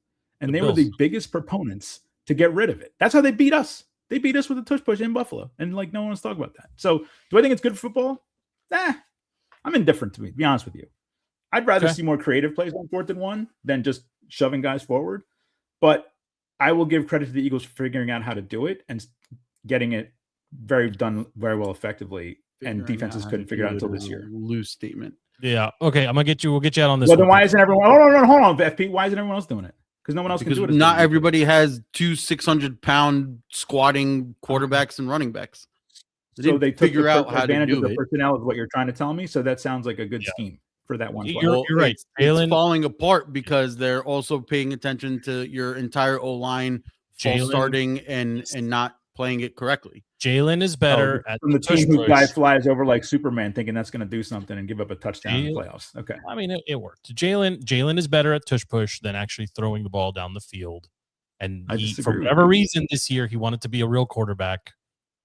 and The they Bills. were the biggest proponents to get rid of it. That's how they beat us. They beat us with a tush push in Buffalo, and like no one wants to talk about that. So, do I think it's good for football? I'm indifferent to be honest with you. I'd rather Okay. see more creative plays on 4th and 1 than just shoving guys forward. But I will give credit to the Eagles for figuring out how to do it and getting it done very well effectively. And Figuring defenses out how couldn't to figure it out do until it this is a year. Loose statement. Yeah. Okay. We'll get you out on this. Well, then one, why Pete. isn't everyone? Hold on, FP. Why isn't everyone else doing it? Because no one else Because can do it. as not good as you do. everybody has two 600-pound squatting quarterbacks and running backs. So they took figure the out how to advantage of do the it. personnel is what you're trying to tell me. So that sounds like a good Yeah. scheme for that one. You're- player. you're right. It's Jalen- falling apart because they're also paying attention to your entire O-line false Jalen- starting and not playing it correctly. Jalen is better at from the tush team whose push. guy flies over like Superman, thinking that's going to do something and give up a touchdown in the Jalen- playoffs. Okay. I mean, it worked. Jalen is better at tush push than actually throwing the ball down the field. And I he, disagree for with whatever you. reason, this year he wanted to be a real quarterback.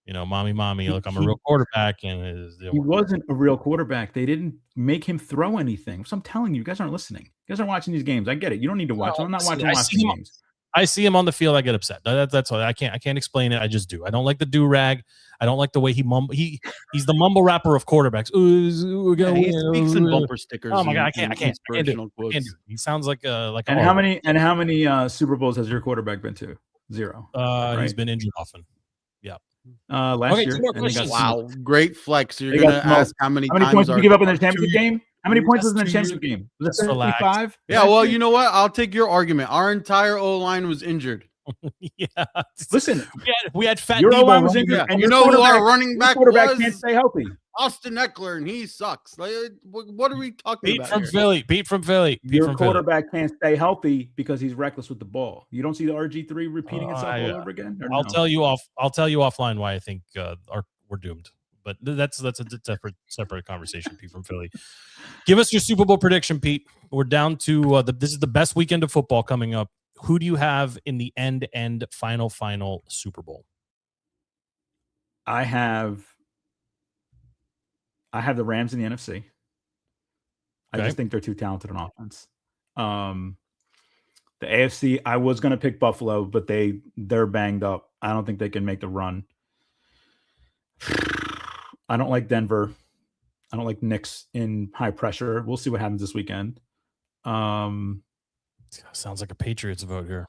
You know, mommy, look, I'm a real quarterback, and it didn't He work. wasn't a real quarterback. They didn't make him throw anything. So I'm telling you, you guys aren't listening. You guys aren't watching these games. I get it. You don't need to watch them. I'm not watching I last see two him- games. I see him on the field, I get upset. That's all. I can't explain it. I just do. I don't like the do rag. I don't like the way he mumble. He's the mumble rapper of quarterbacks. Ooh, we're Yeah, gonna he win. speaks in bumper stickers. Oh my god, I and can't do inspirational it. I quotes. can't do it. He sounds like a And how many Super Bowls has your quarterback been to? Zero. He's right? been injured often. Last Okay, year. two more and they got questions. Wow, great flex. You're They gonna got smoked. ask how many How many times points did are you give up in the two- championship game? How many points was in the Just championship game? Was it just relax. 75? Yeah, well, you know what? I'll take your argument. Our entire O line was injured. Yeah. Listen, We had fat your Debo O-line was running injured, back. and You your know who quarterback- our running your back quarterback was? can't stay healthy. Austin Eckler, and he sucks. Like, what are we talking Pete about from here? Philly. Pete from Philly. Your quarterback can't stay healthy because he's reckless with the ball. You don't see the RG3 repeating itself all over again? Or I'll no? tell you offline why I think we're doomed. But that's a separate conversation, Pete from Philly. Give us your Super Bowl prediction, Pete. We're down to this is the best weekend of football coming up. Who do you have in the end final Super Bowl? I have the Rams in the NFC. I just think they're too talented on offense. The AFC, I was going to pick Buffalo, but they're banged up. I don't think they can make the run. I don't like Denver. I don't like Knicks in high pressure. We'll see what happens this weekend. Sounds like a Patriots vote here.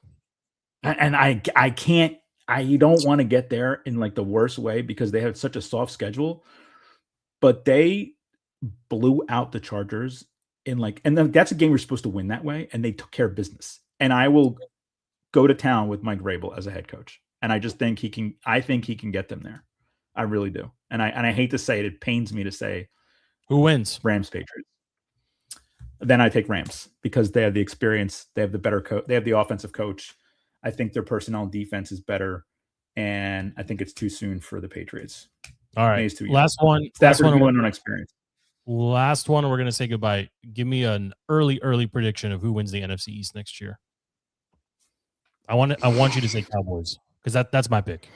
And I can't. I don't want to get there in like the worst way because they have such a soft schedule. But they blew out the Chargers and then that's a game we're supposed to win that way, and they took care of business. And I will go to town with Mike Vrabel as a head coach, and I just think he can. I think he can get them there. I really do. And I hate to say it. It pains me to say who wins. Rams, Patriots. Then I take Rams because they have the experience. They have the better coach. They have the offensive coach. I think their personnel and defense is better, and I think it's too soon for the Patriots. All right, last one. On experience. Last one. We're going to say goodbye. Give me an early prediction of who wins the NFC East next year. I want you to say Cowboys because that's my pick.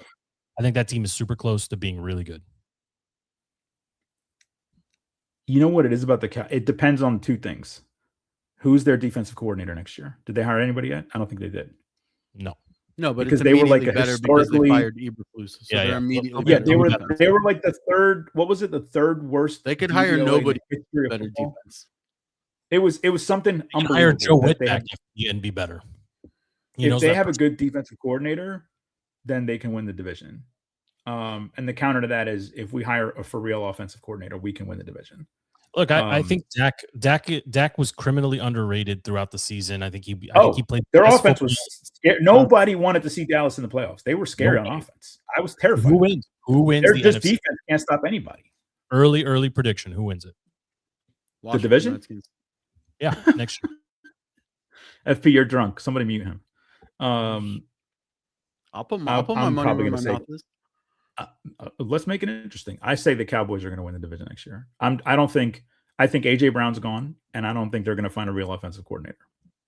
I think that team is super close to being really good. You know what it is about it depends on two things. Who's their defensive coordinator next year? Did they hire anybody yet? I don't think they did. No, but because it's they were like better because they fired Eberflus. So they're immediately they were like the third. What was it? The third worst. They could hire nobody better defense. It was something. Hire Joe Whitback and be better. If they have a good defensive coordinator, then they can win the division. And the counter to that is if we hire a for real offensive coordinator, we can win the division. Look, I think Dak was criminally underrated throughout the season. I think he played. Their offense was scary. Nobody wanted to see Dallas in the playoffs. They were scary on offense. I was terrified. Who wins? Their defense can't stop anybody. Early prediction. Who wins it? The division? Yeah, next year. FP, you're drunk. Somebody mute him. I'll put my money where my mouth is. Let's make it interesting. I say the Cowboys are going to win the division next year. I think AJ Brown's gone, and I don't think they're going to find a real offensive coordinator.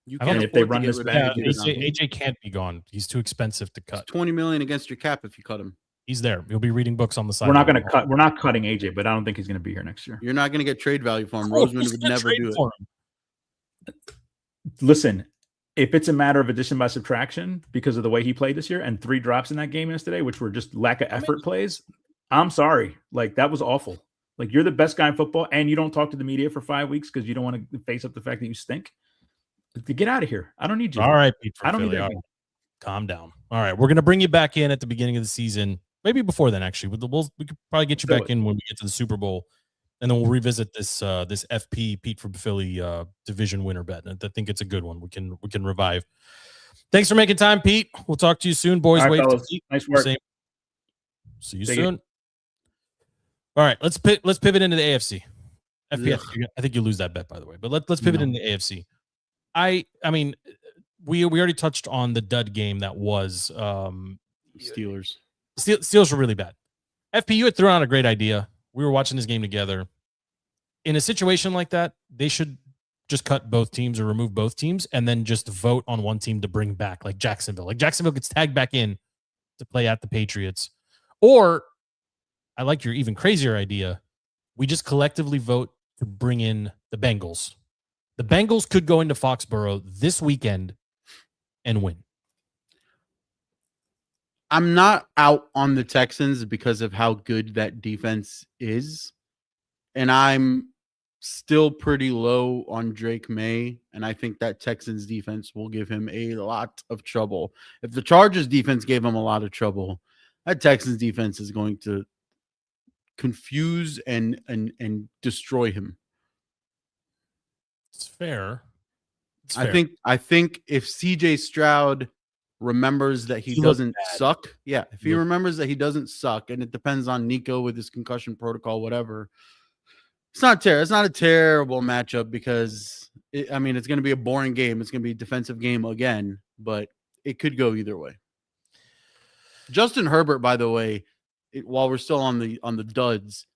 If they run this back, AJ can't be gone. He's too expensive to cut. It's $20 million against your cap if you cut him. He's there. You'll be reading books on the side. We're not going to cut. We're not cutting AJ, but I don't think he's going to be here next year. You're not going to get trade value for him. Roseman would never do it. Listen, if it's a matter of addition by subtraction because of the way he played this year and 3 drops in that game yesterday, which were just lack of effort plays, I'm sorry. Like, that was awful. Like, you're the best guy in football and you don't talk to the media for 5 weeks because you don't want to face up the fact that you stink. Get out of here. I don't need you. All right, Pete. I don't need that. Calm down. All right. We're going to bring you back in at the beginning of the season. Maybe before then, actually. We could probably get you back in when we get to the Super Bowl. And then we'll revisit this FP Pete from Philly division winner bet. I think it's a good one. We can revive. Thanks for making time, Pete. We'll talk to you soon, boys. All right, nice work. See you soon. All right, let's pivot into the AFC. FP, I think you lose that bet, by the way. But let's pivot into the AFC. I mean, we already touched on the dud game that was Steelers. Steelers were really bad. FP, you had thrown out a great idea. We were watching this game together. In a situation like that, they should just cut both teams or remove both teams and then just vote on one team to bring back, like Jacksonville. Like Jacksonville gets tagged back in to play at the Patriots. Or, I like your even crazier idea, we just collectively vote to bring in the Bengals. The Bengals could go into Foxborough this weekend and win. I'm not out on the Texans because of how good that defense is. And I'm still pretty low on Drake May. And I think that Texans defense will give him a lot of trouble. If the Chargers defense gave him a lot of trouble, that Texans defense is going to confuse and destroy him. It's fair. I think if CJ Stroud remembers that he doesn't suck. Yeah. If he remembers that he doesn't suck, and it depends on Nico with his concussion protocol, whatever. It's not a terrible matchup because it's going to be a boring game. It's going to be a defensive game again, but it could go either way. Justin Herbert, by the way, while we're still on the duds.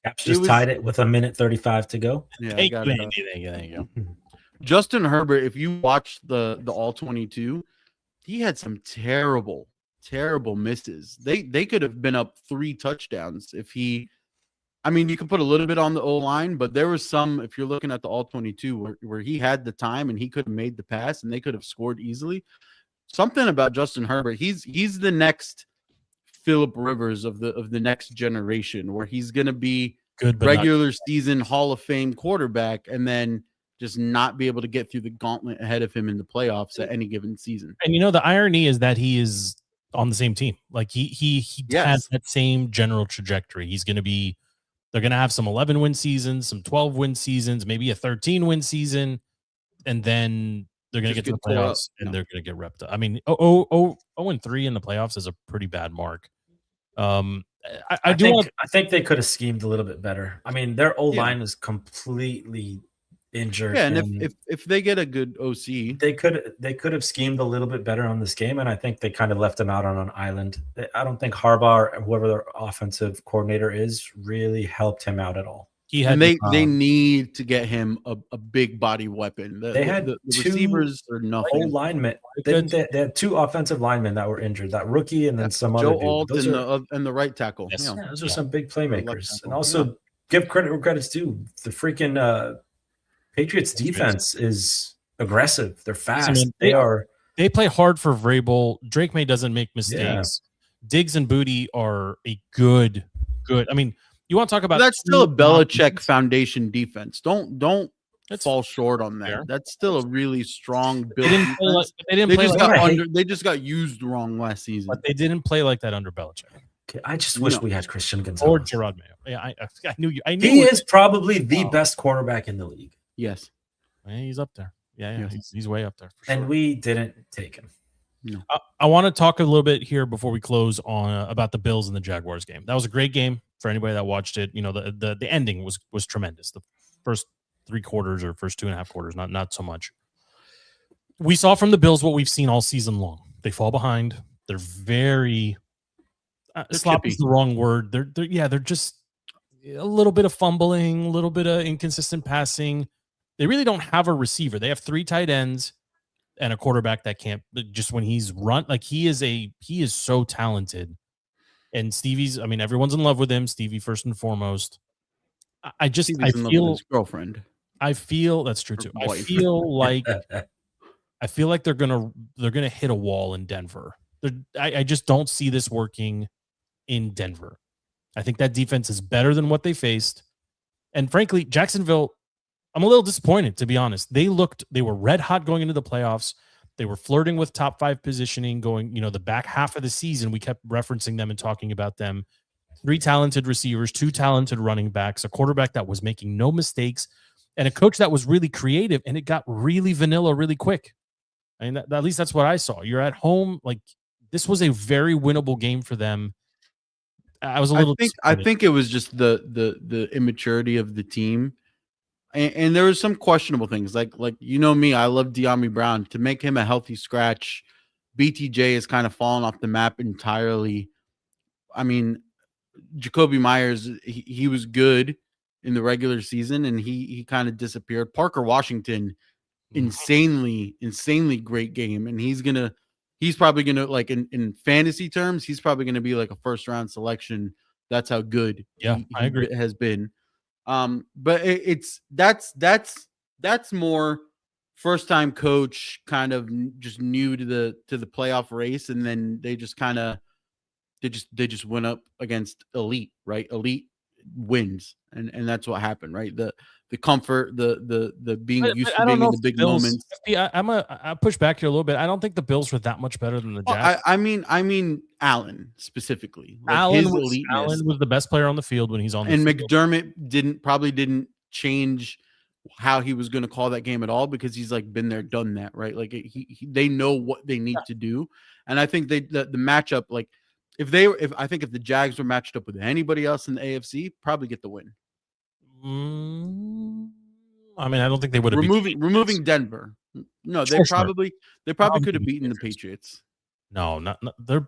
Caps just tied it with 1:35 to go. Yeah, Thank you. Justin Herbert, if you watch the all 22, he had some terrible misses. They could have been up 3 touchdowns if he. I mean, you can put a little bit on the O-line, but there was some, if you're looking at the all 22, where he had the time and he could have made the pass and they could have scored easily. Something about Justin Herbert, he's the next Phillip Rivers of the next generation, where he's going to be good regular season Hall of Fame quarterback and then just not be able to get through the gauntlet ahead of him in the playoffs at any given season. And the irony is that he is on the same team. Like he has that same general trajectory. They're going to have some 11-win seasons, some 12-win seasons, maybe a 13-win season, and then they're going to get to the playoffs and they're going to get repped up. I mean, 0-3 in the playoffs is a pretty bad mark. I think they could have schemed a little bit better. I mean, their O-line is completely injured. Yeah, and if they get a good OC, they could have schemed a little bit better on this game, and I think they kind of left them out on an island. I don't think Harbaugh, or whoever their offensive coordinator is, really helped him out at all. They need to get him a big body weapon. They had the two receivers or nothing. Whole linemen. They had 2 offensive linemen that were injured. That rookie and then some other Joe Alt and the right tackle. Yes, those are some big playmakers. And also give credit where credit's due. The freaking Patriots defense is aggressive. They're fast. I mean, they play hard for Vrabel. Drake May doesn't make mistakes. Yeah. Diggs and Booty are a good. I mean, you want to talk about that's still a Belichick foundation defense. Don't fall short on that. Fair. That's still a really strong build. They just got used wrong last season. But they didn't play like that under Belichick. Okay, I just wish we had Christian Gonzalez or Gerard Mayo. Yeah, I knew you. He is probably the best quarterback in the league. Yes, he's up there. Yeah. He's way up there. And we didn't take him. No. I want to talk a little bit here before we close on about the Bills and the Jaguars game. That was a great game for anybody that watched it. The ending was tremendous. The first 3 quarters or first 2.5 quarters, not so much. We saw from the Bills what we've seen all season long. They fall behind. They're very sloppy is the wrong word. They're just a little bit of fumbling, a little bit of inconsistent passing. They really don't have a receiver. They have 3 tight ends and a quarterback that can't, just when he's run, like he is so talented. And Stevie's, I mean, everyone's in love with him. Stevie first and foremost. I feel his girlfriend. I feel that's true too. I feel like they're gonna hit a wall in Denver. I just don't see this working in Denver. I think that defense is better than what they faced. And frankly, Jacksonville, I'm a little disappointed, to be honest. They were red hot going into the playoffs. They were flirting with top 5 positioning going, the back half of the season. We kept referencing them and talking about them. 3 talented receivers, 2 talented running backs, a quarterback that was making no mistakes, and a coach that was really creative, and it got really vanilla really quick. I mean, at least that's what I saw. You're at home. Like, this was a very winnable game for them. I was a little. I think it was just the immaturity of the team, and there was some questionable things. Like me, I love De'Ami Brown. To make him a healthy scratch, BTJ has kind of fallen off the map entirely. I mean, Jacoby Myers, he was good in the regular season, and he kind of disappeared. Parker Washington, insanely great game, and he's probably gonna, like, in fantasy terms, he's probably gonna be like a first round selection. That's how good I agree. It has been. But that's more first time coach, kind of just new to the playoff race, and then they just went up against elite, right? Elite wins, and that's what happened, right? The comfort, the being used to being in the big moments. I'll push back here a little bit. I don't think the Bills were that much better than the Jags. I mean Allen specifically. Like Allen was the best player on the field when he's on the field. And McDermott probably didn't change how he was going to call that game at all, because he's like been there, done that, right? Like they know what they need to do, and I think the matchup, like if the Jags were matched up with anybody else in the AFC, probably get the win. I mean, I don't think they would have removing Denver. No, they probably could have beaten the Patriots. No, not the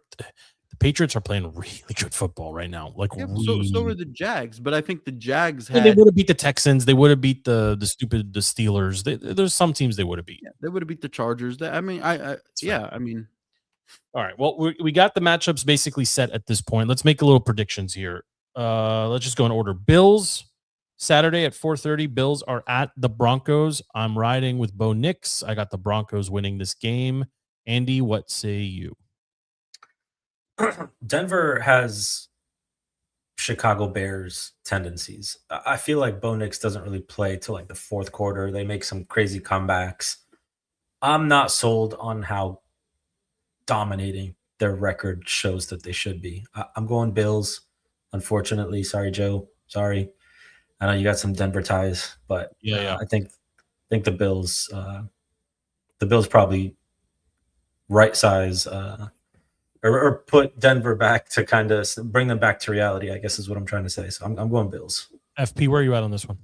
The Patriots are playing really good football right now. Like, Yeah, really. so are the Jags, but I think the Jags And had they would have beat the Texans. They would have beat the Steelers. There's some teams they would have beat. yeah, they would have beat the Chargers. I mean, I mean, all right. Well, we got the matchups basically set at this point. Let's make a little predictions here. Let's just go in order. Bills Saturday at 4:30. Bills are at the Broncos. I'm riding with Bo Nix. I got the Broncos winning this game. Andy, what say you? Denver has Chicago Bears tendencies. I feel like Bo Nix doesn't really play till like the fourth quarter. They make some crazy comebacks. I'm not sold on how dominating their record shows that they should be. I'm going Bills, unfortunately. Sorry, Joe. Sorry. I know you got some Denver ties, but I think the Bills probably right size or put Denver back to kind of bring them back to reality, I guess is what I'm trying to say. So I'm going Bills. FP, where are you at on this one?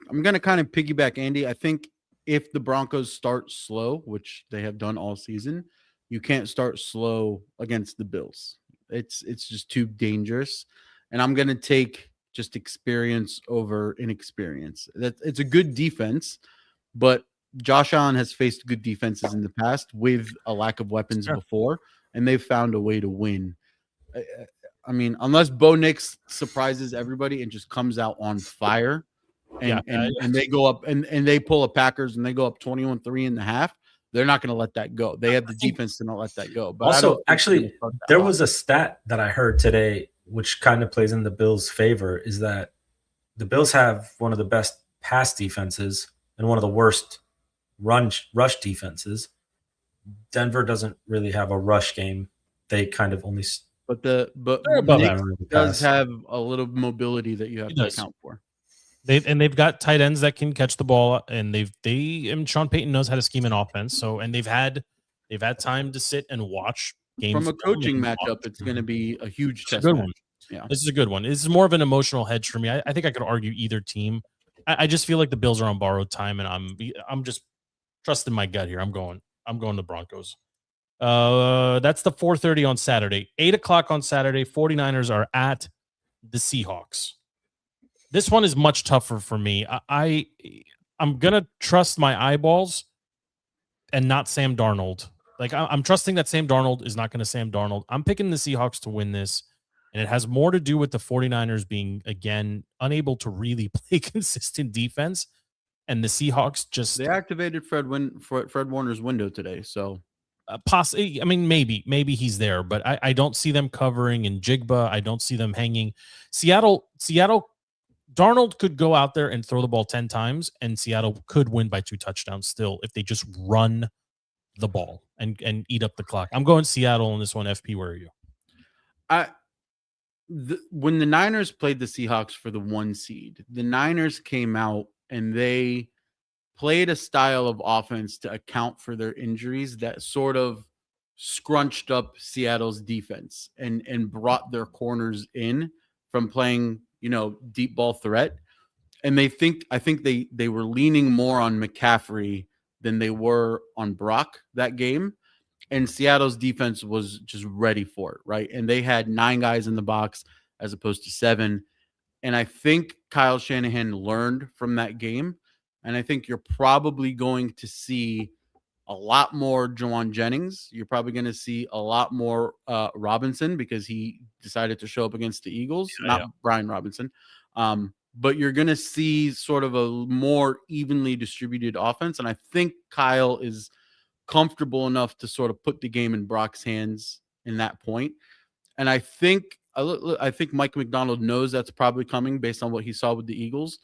I'm going to kind of piggyback Andy. I think if the Broncos start slow, which they have done all season, you can't start slow against the Bills. It's just too dangerous. And I'm going to take just experience over inexperience. It's a good defense, but Josh Allen has faced good defenses in the past with a lack of weapons before, and they've found a way to win. I mean, unless Bo Nix surprises everybody and just comes out on fire, and they go up and they pull a Packers and they go up 21-3 in the half, they're not going to let that go. They have the defense to not let that go. But also, actually, there was a stat that I heard today, which kind of plays in the Bills' favor, is that the Bills have one of the best pass defenses and one of the worst rush defenses. Denver doesn't really have a rush game. They kind of only. But Nick does have a little mobility that you have to account for. They've got tight ends that can catch the ball, and Sean Payton knows how to scheme an offense. So, and they've had time to sit and watch games. From a coaching matchup, it's going to be a huge test. Good one. Yeah, this is a good one. This is more of an emotional hedge for me. I think I could argue either team. I just feel like the Bills are on borrowed time, and I'm just trusting my gut here. I'm going the Broncos. That's the 4:30 on Saturday. 8:00 on Saturday. 49ers are at the Seahawks. This one is much tougher for me. I'm gonna trust my eyeballs and not Sam Darnold. Like I'm trusting that Sam Darnold is not going to Sam Darnold. I'm picking the Seahawks to win this, and it has more to do with the 49ers being again unable to really play consistent defense, and the Seahawks just they activated Fred Warner's window today, so. Possibly, I mean, maybe he's there, but I don't see them covering in Jigba. I don't see them hanging. Seattle, Darnold could go out there and throw the ball 10 times, and Seattle could win by 2 touchdowns still if they just run the ball and eat up the clock. I'm going Seattle on this one. FP, where are you? When the Niners played the Seahawks for the 1 seed, the Niners came out and they played a style of offense to account for their injuries that sort of scrunched up Seattle's defense and brought their corners in from playing, deep ball threat. And I think they were leaning more on McCaffrey than they were on Brock that game. And Seattle's defense was just ready for it, right? And they had 9 guys in the box as opposed to 7. And I think Kyle Shanahan learned from that game. And I think you're probably going to see a lot more Jawan Jennings. You're probably going to see a lot more Robinson because he decided to show up against the Eagles, not Brian Robinson. But you're going to see sort of a more evenly distributed offense. And I think Kyle is comfortable enough to sort of put the game in Brock's hands in that point. And I think Mike McDonald knows that's probably coming based on what he saw with the Eagles.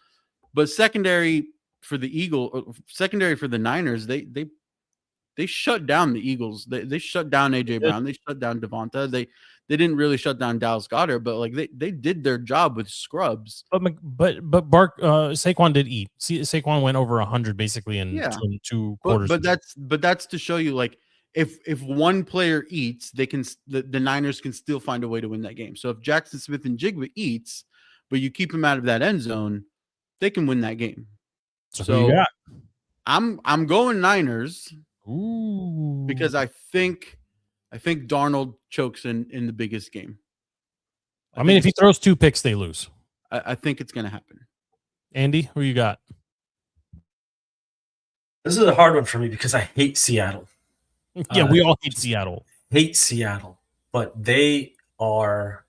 But secondary for the Niners, they shut down the Eagles. They shut down AJ Brown. They shut down Devonta. They didn't really shut down Dallas Goedert, but like they did their job with scrubs. But Saquon did eat. Saquon went over 100 basically in 2 quarters. But that's to show you like if one player eats, the Niners can still find a way to win that game. So if Jackson Smith and Jigba eats, but you keep him out of that end zone, they can win that game. So I'm going Niners. Ooh. Because I think I think Darnold chokes in the biggest game. I mean, if he throws 2 picks, they lose. I think it's going to happen. Andy, who you got? This is a hard one for me because I hate Seattle. Yeah, we all hate Seattle. Hate Seattle, but they are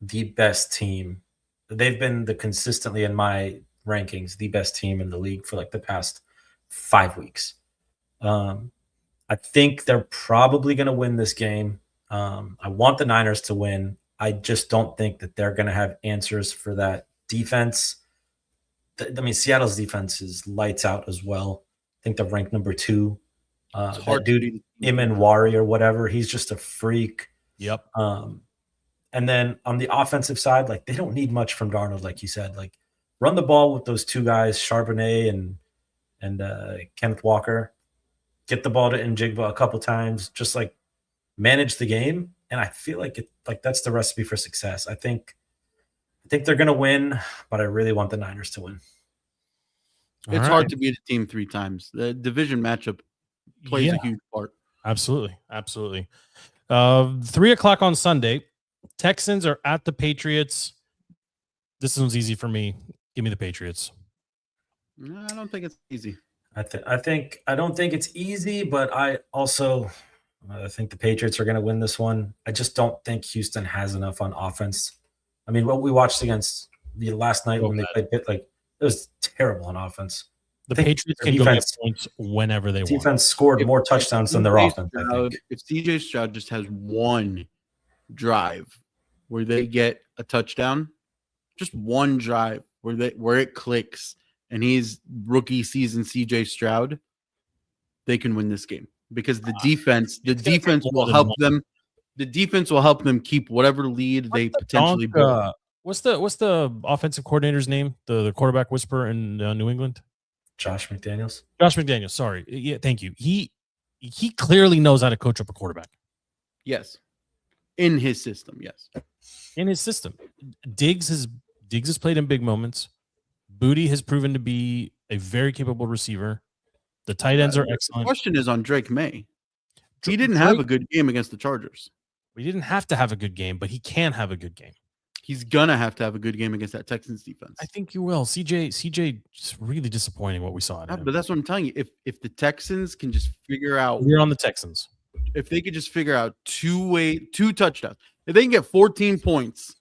the best team. They've been consistently in my rankings the best team in the league for like the past 5 weeks. I think they're probably going to win this game. I want the Niners to win. I just don't think that they're going to have answers for that defense. I mean, Seattle's defense is lights out as well. I think they're ranked number 2. That dude, Iman Wari or whatever, he's just a freak. Yep. And then on the offensive side, like they don't need much from Darnold, like you said. Like run the ball with those 2 guys, Charbonnet and Kenneth Walker. Get the ball to Njigba a couple times, just like manage the game. And I feel like that's the recipe for success. I think they're going to win, but I really want the Niners to win. It's hard to beat a team 3 times. The division matchup plays a huge part. Absolutely. 3:00 on Sunday. Texans are at the Patriots. This one's easy for me. Give me the Patriots. I don't think it's easy. I don't think it's easy, but I think the Patriots are going to win this one. I just don't think Houston has enough on offense. I mean, what we watched against the last night when they played Pitt, like it was terrible on offense. The Patriots can go get points whenever they want. Defense scored more touchdowns than their offense. I think. If CJ Stroud just has one drive where they get a touchdown, just one drive where it clicks, and he's rookie season CJ Stroud, they can win this game because the defense will help them. The defense will help them keep whatever lead they potentially build. What's the offensive coordinator's name? The quarterback whisperer in New England? Josh McDaniels. Sorry. Yeah, thank you. He clearly knows how to coach up a quarterback. Yes. In his system, yes. In his system. Diggs has played in big moments. Booty has proven to be a very capable receiver. The tight ends are excellent. The question is on Drake May. He didn't have a good game against the Chargers. He didn't have to have a good game, but he can have a good game. He's gonna have to have a good game against that Texans defense. I think you will. CJ is really disappointing what we saw in him. But that's what I'm telling you. If the Texans can just figure out, we're on the Texans. If they could just figure out 2 touchdowns, if they can get 14 points,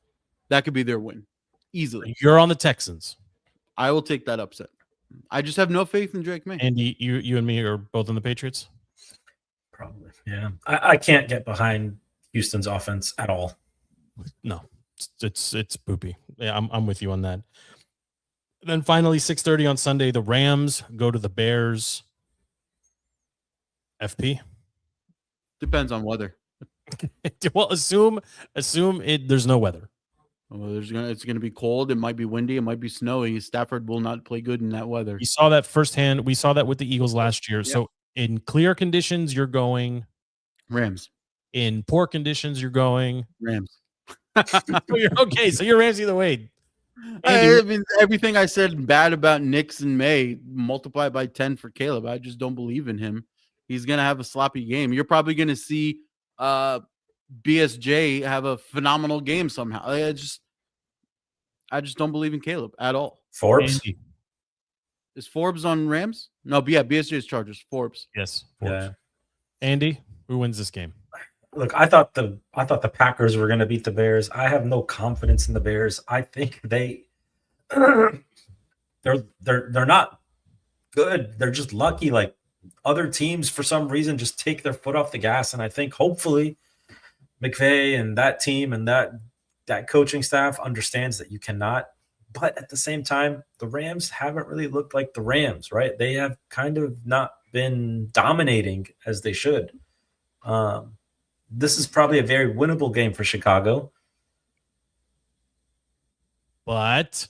that could be their win easily. You're on the Texans. I will take that upset. I just have no faith in Drake May. Andy, you and me are both on the Patriots. Probably, yeah. I can't get behind Houston's offense at all. No. It's poopy. Yeah, I'm with you on that. And then finally, 6:30 on Sunday, the Rams go to the Bears. FP depends on weather. Well, assume there's no weather. Well, it's gonna be cold. It might be windy. It might be snowy. Stafford will not play good in that weather. We saw that firsthand. We saw that with the Eagles last year. Yep. So in clear conditions, you're going Rams. In poor conditions, you're going Rams. Okay, so you're Rams either way. I mean, everything I said bad about Knicks and May multiplied by 10 for Caleb. I just don't believe in him. He's gonna have a sloppy game. You're probably gonna see BSJ have a phenomenal game somehow. I just don't believe in Caleb at all. Forbes is Forbes on Rams? No, but yeah, BSJ is Chargers. Forbes. Yes, Forbes. Yeah. Andy, who wins this game? Look, I thought the Packers were going to beat the Bears. I have no confidence in the Bears. I think they're not good. They're just lucky. Like other teams, for some reason, just take their foot off the gas. And I think hopefully McVay and that team and that coaching staff understands that you cannot. But at the same time, the Rams haven't really looked like the Rams, right? They have kind of not been dominating as they should. This is probably a very winnable game for Chicago. But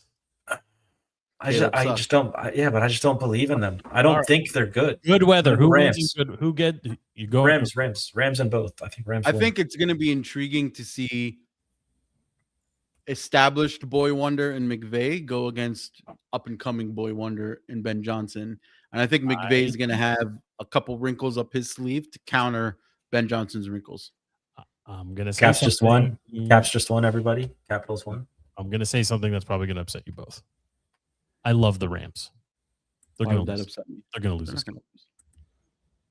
I just don't believe in them. I don't think they're good. Good weather. Who Rams? Good? Who get you go? Rams and both. I think Rams. I think it's going to be intriguing to see established boy wonder and McVay go against up and coming boy wonder and Ben Johnson. And I think McVay is going to have a couple wrinkles up his sleeve to counter Ben Johnson's wrinkles. I'm gonna say Caps just won. something- Caps just won. Everybody. Capitals won. I'm gonna say something that's probably gonna upset you both. I love the Rams. They're Why gonna would that lose. upset me? They're gonna lose They're this not game. gonna lose.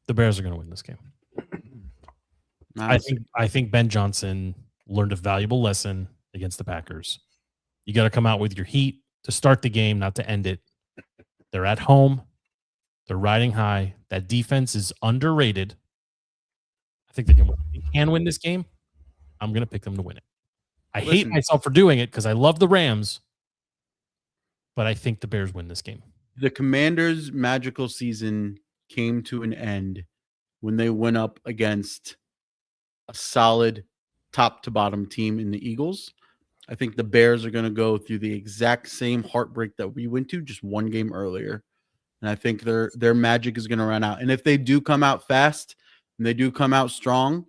The Bears are gonna win this game. I think Ben Johnson learned a valuable lesson against the Packers. You got to come out with your heat to start the game, not to end it. They're at home. They're riding high. That defense is underrated. I think they can win this game. I'm going to pick them to win it. I hate myself for doing it because I love the Rams, but I think the Bears win this game. The Commanders' magical season came to an end when they went up against a solid top to bottom team in the Eagles. I think the Bears are going to go through the exact same heartbreak that we went to just one game earlier. And I think their magic is going to run out. And if they do come out fast and they do come out strong,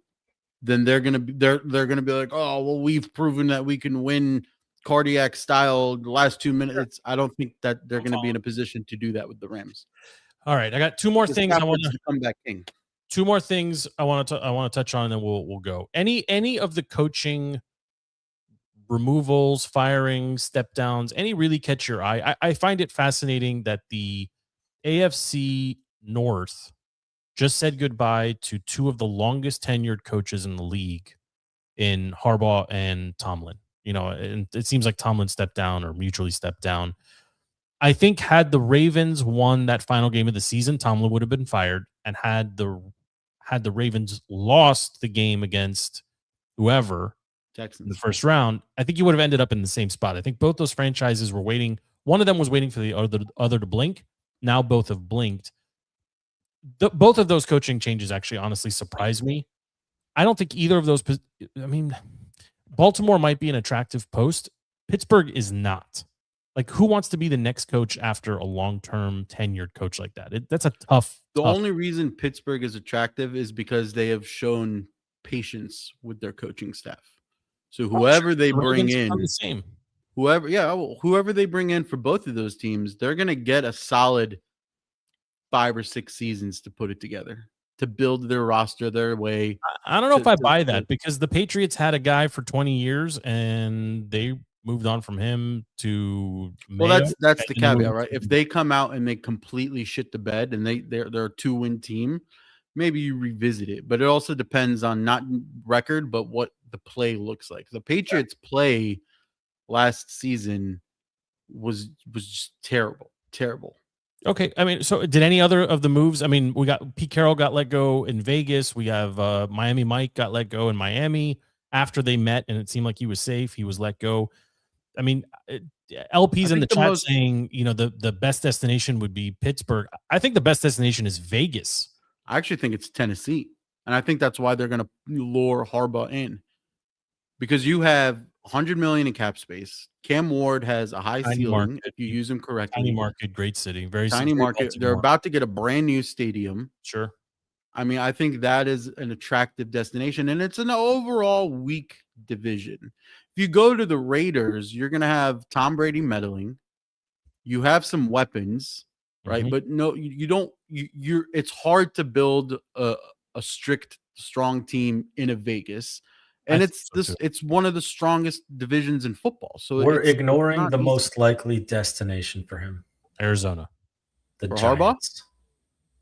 then they're going to be like, oh, well, we've proven that we can win cardiac style the last 2 minutes. I don't think that they're going to be in a position to do that with the Rams. All right, I got two more things I want to come back king. Two more things I want to touch on, and then we'll go. Any of the coaching removals, firings, step downs, any really catch your eye? I find it fascinating that the AFC North just said goodbye to two of the longest tenured coaches in the league in Harbaugh and Tomlin. You know, and it seems like Tomlin stepped down or mutually stepped down. I think had the Ravens won that final game of the season, Tomlin would have been fired, and had the Ravens lost the game against whoever Texans in the first round, I think you would have ended up in the same spot. I think both those franchises were waiting. One of them was waiting for the other to blink. Now both have blinked. Both of those coaching changes actually honestly surprised me. I don't think either of those. I mean, Baltimore might be an attractive post. Pittsburgh is not. Like, who wants to be the next coach after a long-term tenured coach like that? That's a tough. The only reason Pittsburgh is attractive is because they have shown patience with their coaching staff. So whoever they bring in, the same. Whoever they bring in for both of those teams, they're going to get a solid 5 or 6 seasons to put it together, to build their roster their way. I don't know if I buy that, because the Patriots had a guy for 20 years and they moved on from him to Mayo. Well, that's the caveat, right? If they come out and they completely shit the bed and they're a 2-win team, maybe you revisit it. But it also depends on not record, but what the play looks like. The Patriots play last season was just terrible. Okay, I mean, so did any other of the moves? I mean, we got Pete Carroll got let go in Vegas. We have Miami Mike got let go in Miami after they met, and it seemed like he was safe. He was let go. I mean, LP's in the chat saying, you know, the best destination would be Pittsburgh. I think the best destination is Vegas. I actually think it's Tennessee, and I think that's why they're going to lure Harbaugh in, because you have $100 million in cap space. Cam Ward has a high ceiling if you use him correctly. Tiny market, great city, very tiny market. They're about to get a brand new stadium. Sure. I mean, I think that is an attractive destination, and it's an overall weak division. If you go to the Raiders, you're going to have Tom Brady meddling. You have some weapons, right? Mm-hmm. But no, you don't. It's hard to build a strict, strong team in a Vegas. And it's one of the strongest divisions in football. So we're ignoring the most likely destination for him. Arizona. The Giants. Harbaugh?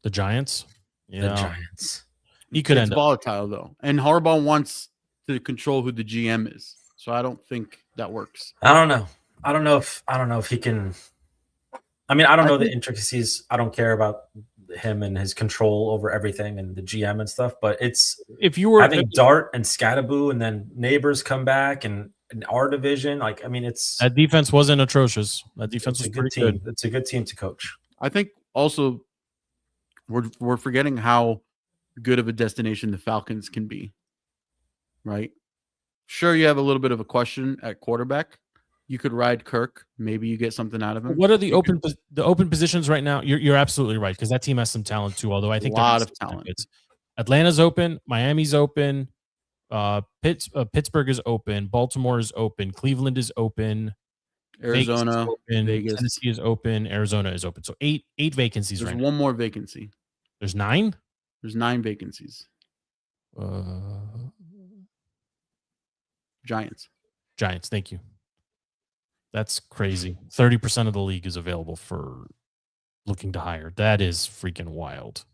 The Giants? Yeah. The Giants. He could end up volatile though. And Harbaugh wants to control who the GM is. So I don't think that works. I don't know if he can. I mean, I don't know the intricacies. I don't care about him and his control over everything and the GM and stuff, but it's if you were having Dart and Scattaboo and then Neighbors come back and in our division, like, I mean, it's that defense wasn't atrocious. That defense was pretty good. It's a good team to coach. I think also we're forgetting how good of a destination the Falcons can be, right? Sure, you have a little bit of a question at quarterback. You could ride Kirk. Maybe you get something out of him. What are the open positions right now? You're absolutely right, because that team has some talent too. Although I think a lot of talent. Atlanta's open, Miami's open, Pittsburgh is open, Baltimore is open, Cleveland is open, Arizona, Vegas, Tennessee is open, Arizona is open. So eight vacancies. There's one more vacancy. There's 9. There's 9 vacancies. Giants. Thank you. That's crazy. 30% of the league is available for looking to hire. That is freaking wild.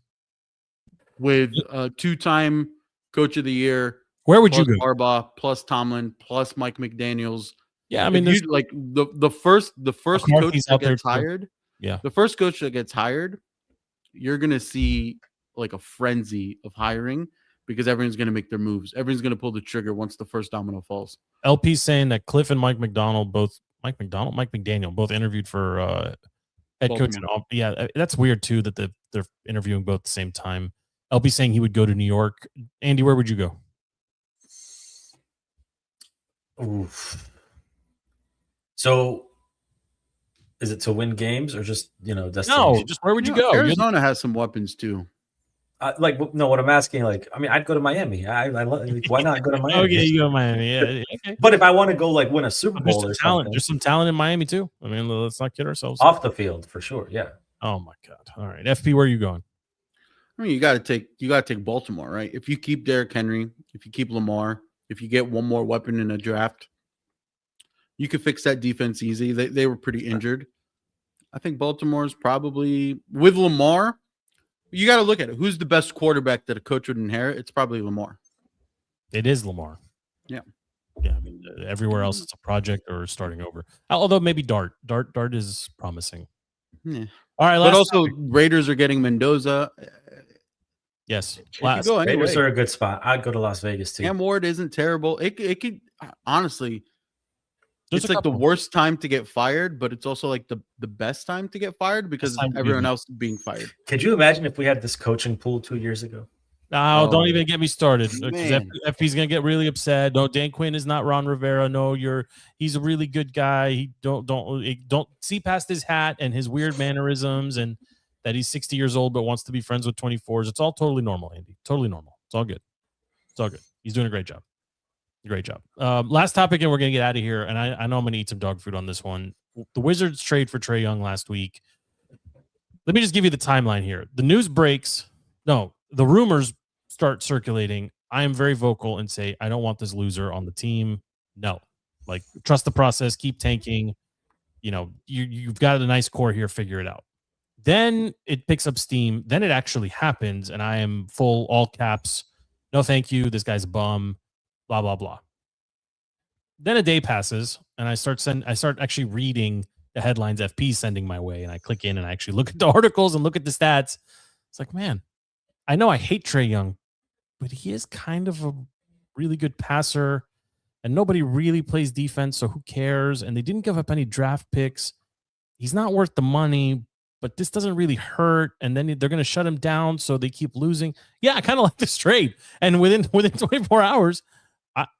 With a 2-time coach of the year. Where would you go? Harbaugh plus Tomlin plus Mike McDaniels. Yeah, I mean, if you like the first coach that gets hired. Yeah, the first coach that gets hired, you're gonna see like a frenzy of hiring because everyone's gonna make their moves. Everyone's gonna pull the trigger once the first domino falls. LP's saying that Cliff and Mike McDaniel both interviewed for head coach. Yeah, that's weird too that they're interviewing both at the same time. LP saying he would go to New York. Andy, where would you go? Oof. So, is it to win games or just destination? No, just where would you go? Arizona has some weapons too. What I'm asking, I'd go to Miami. Why not go to Miami? Okay, you go to Miami. Yeah, okay. But if I want to go win a Super Bowl, there's some talent in Miami too. I mean, let's not kid ourselves. Off the field for sure. Yeah. Oh my God. All right, FP, where are you going? I mean, you got to take Baltimore, right? If you keep Derrick Henry, if you keep Lamar, if you get one more weapon in a draft, you could fix that defense easy. They were pretty injured. I think Baltimore's probably with Lamar. You got to look at it. Who's the best quarterback that a coach would inherit? It's probably Lamar. It is Lamar. Yeah. Yeah. I mean, everywhere else it's a project or starting over. Although maybe Dart is promising. Yeah. All right. But also Raiders are getting Mendoza. Yes. Raiders are a good spot. I'd go to Las Vegas too. Cam Ward isn't terrible. It could honestly. There's it's like the worst time to get fired, but it's also like the best time to get fired because everyone else is being fired. Could you imagine if we had this coaching pool 2 years ago? No, don't even get me started. FP's gonna get really upset. No, Dan Quinn is not Ron Rivera. No, he's a really good guy. He don't see past his hat and his weird mannerisms and that he's 60 years old but wants to be friends with 24s. It's all totally normal, Andy. Totally normal. It's all good. It's all good. He's doing a great job. Great job. Last topic, and we're going to get out of here. And I know I'm going to eat some dog food on this one. The Wizards trade for Trae Young last week. Let me just give you the timeline here. The news breaks. No, the rumors start circulating. I am very vocal and say, I don't want this loser on the team. No. Trust the process. Keep tanking. You've got a nice core here. Figure it out. Then it picks up steam. Then it actually happens. And I am full all caps. No, thank you. This guy's a bum. Blah, blah, blah. Then a day passes, and I start actually reading the headlines FP sending my way, and I click in and I actually look at the articles and look at the stats. It's like, man, I know I hate Trae Young, but he is kind of a really good passer, and nobody really plays defense, so who cares? And they didn't give up any draft picks. He's not worth the money, but this doesn't really hurt. And then they're going to shut him down, so they keep losing. Yeah, I kind of like this trade. And within 24 hours,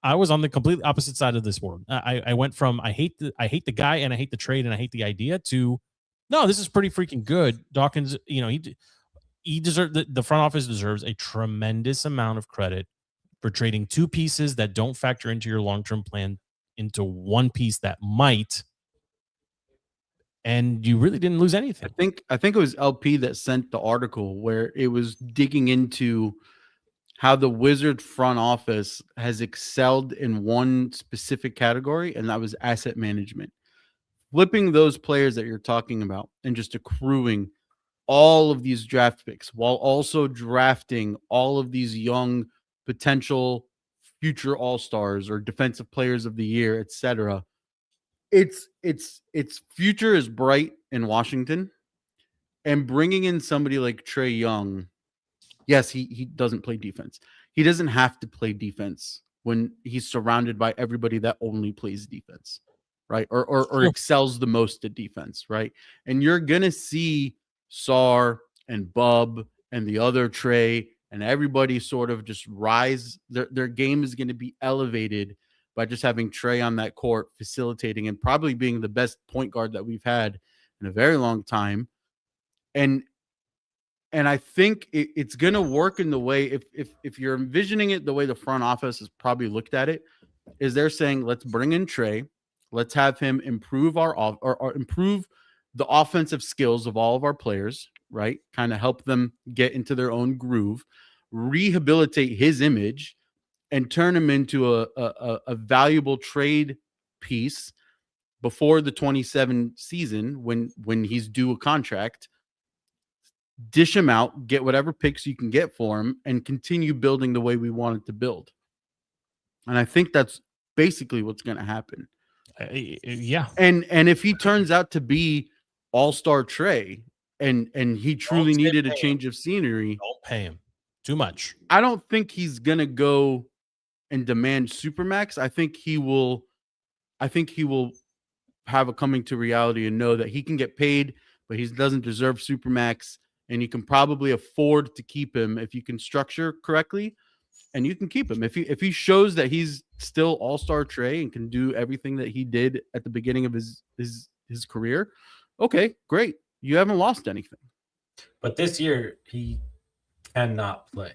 I was on the completely opposite side of this world. I went from I hate the guy and I hate the trade and I hate the idea to no, this is pretty freaking good. Dawkins, he deserves the front office deserves a tremendous amount of credit for trading two pieces that don't factor into your long-term plan into one piece that might. And you really didn't lose anything. I think it was LP that sent the article where it was digging into how the Wizard front office has excelled in one specific category, and that was asset management. Flipping those players that you're talking about and just accruing all of these draft picks while also drafting all of these young potential future all-stars or defensive players of the year, etc. Its future is bright in Washington, and bringing in somebody like Trae Young. Yes, he doesn't play defense. He doesn't have to play defense when he's surrounded by everybody that only plays defense, right? Or excels the most at defense, right? And you're going to see Sar and Bub and the other Trae and everybody sort of just rise. Their game is going to be elevated by just having Trae on that court, facilitating and probably being the best point guard that we've had in a very long time. And I think it's going to work in the way, if you're envisioning it the way the front office has probably looked at it, is they're saying, let's bring in Trae, let's have him improve or improve the offensive skills of all of our players, right? Kind of help them get into their own groove. rehabilitate his image and turn him into a valuable trade piece before the 27 season when he's due a contract. Dish him out, get whatever picks you can get for him, and continue building the way we wanted to build. And I think that's basically what's going to happen. Yeah. And if he turns out to be all-star Trae and he truly needed a change of scenery, don't pay him too much. I don't think he's going to go and demand Supermax. I think he will have a coming to reality and know that he can get paid, but he doesn't deserve Supermax, and you can probably afford to keep him if you can structure correctly, and you can keep him. If he shows that he's still all-star Trae and can do everything that he did at the beginning of his career, okay, great. You haven't lost anything. But this year he cannot play.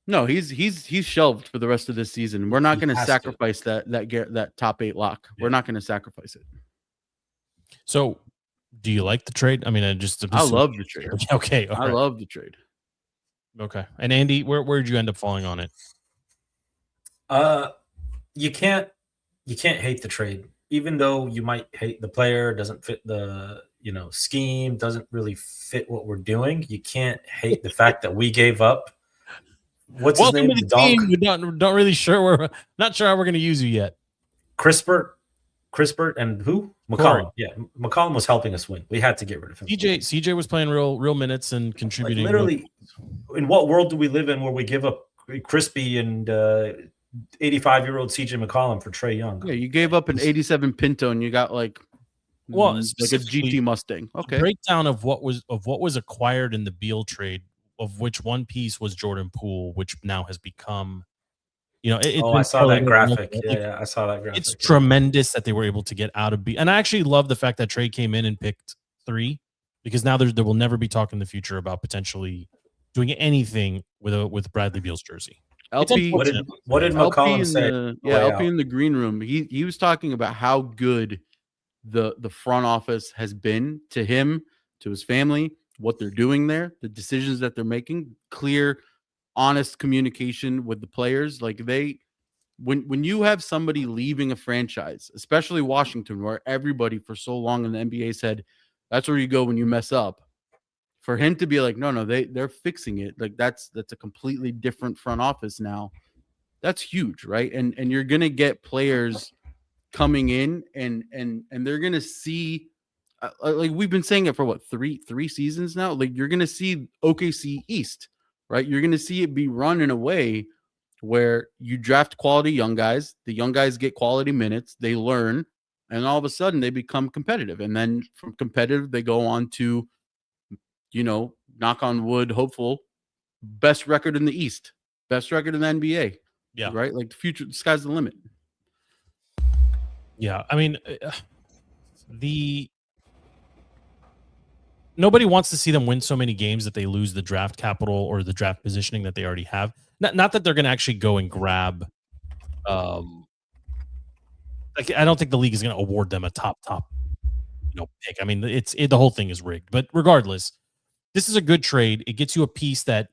No, he's shelved for the rest of this season. We're not going to sacrifice that top 8 lock. Yeah. We're not going to sacrifice it. So, do you like the trade? I mean, I love the trade. Okay, I love the trade. Okay, and Andy, where did you end up falling on it? You can't hate the trade, even though you might hate the player. Doesn't fit the scheme. Doesn't really fit what we're doing. You can't hate the fact that we gave up. What's his name? The team. We're not really sure. We're not sure how we're going to use you yet. Crispert, and who? McCollum. Yeah, McCollum was helping us win. We had to get rid of him. CJ was playing real minutes and contributing. Like literally, in what world do we live in where we give up Crispy and 85-year-old CJ McCollum for Trae Young? Yeah, you gave up an 87 Pinto and you got like a GT Mustang. Okay. Breakdown of what was acquired in the Beal trade, of which one piece was Jordan Poole, which now has become, I saw that graphic. Yeah, I saw that graphic. It's tremendous that they were able to get out of Beal. And I actually love the fact that Trae came in and picked 3, because now there will never be talk in the future about potentially doing anything with Bradley Beal's jersey. LP, what did McCollum say? LP in the green room. He was talking about how good the front office has been to him, to his family, what they're doing there, the decisions that they're making, clear, honest communication with the players. Like when you have somebody leaving a franchise, especially Washington, where everybody for so long in the NBA said that's where you go when you mess up, for him to be like, no, they're fixing it. Like that's a completely different front office now. That's huge, right? And you're gonna get players coming in and they're gonna see. Like we've been saying it for what three seasons now. Like you're gonna see OKC East, right? You're gonna see it be run in a way where you draft quality young guys. The young guys get quality minutes. They learn, and all of a sudden they become competitive. And then from competitive, they go on to, knock on wood, hopeful, best record in the East, best record in the NBA. Yeah, right. Like the future, the sky's the limit. Yeah, I mean, nobody wants to see them win so many games that they lose the draft capital or the draft positioning that they already have. Not that they're going to actually go and grab. I don't think the league is going to award them a top pick. I mean, the whole thing is rigged. But regardless, this is a good trade. It gets you a piece that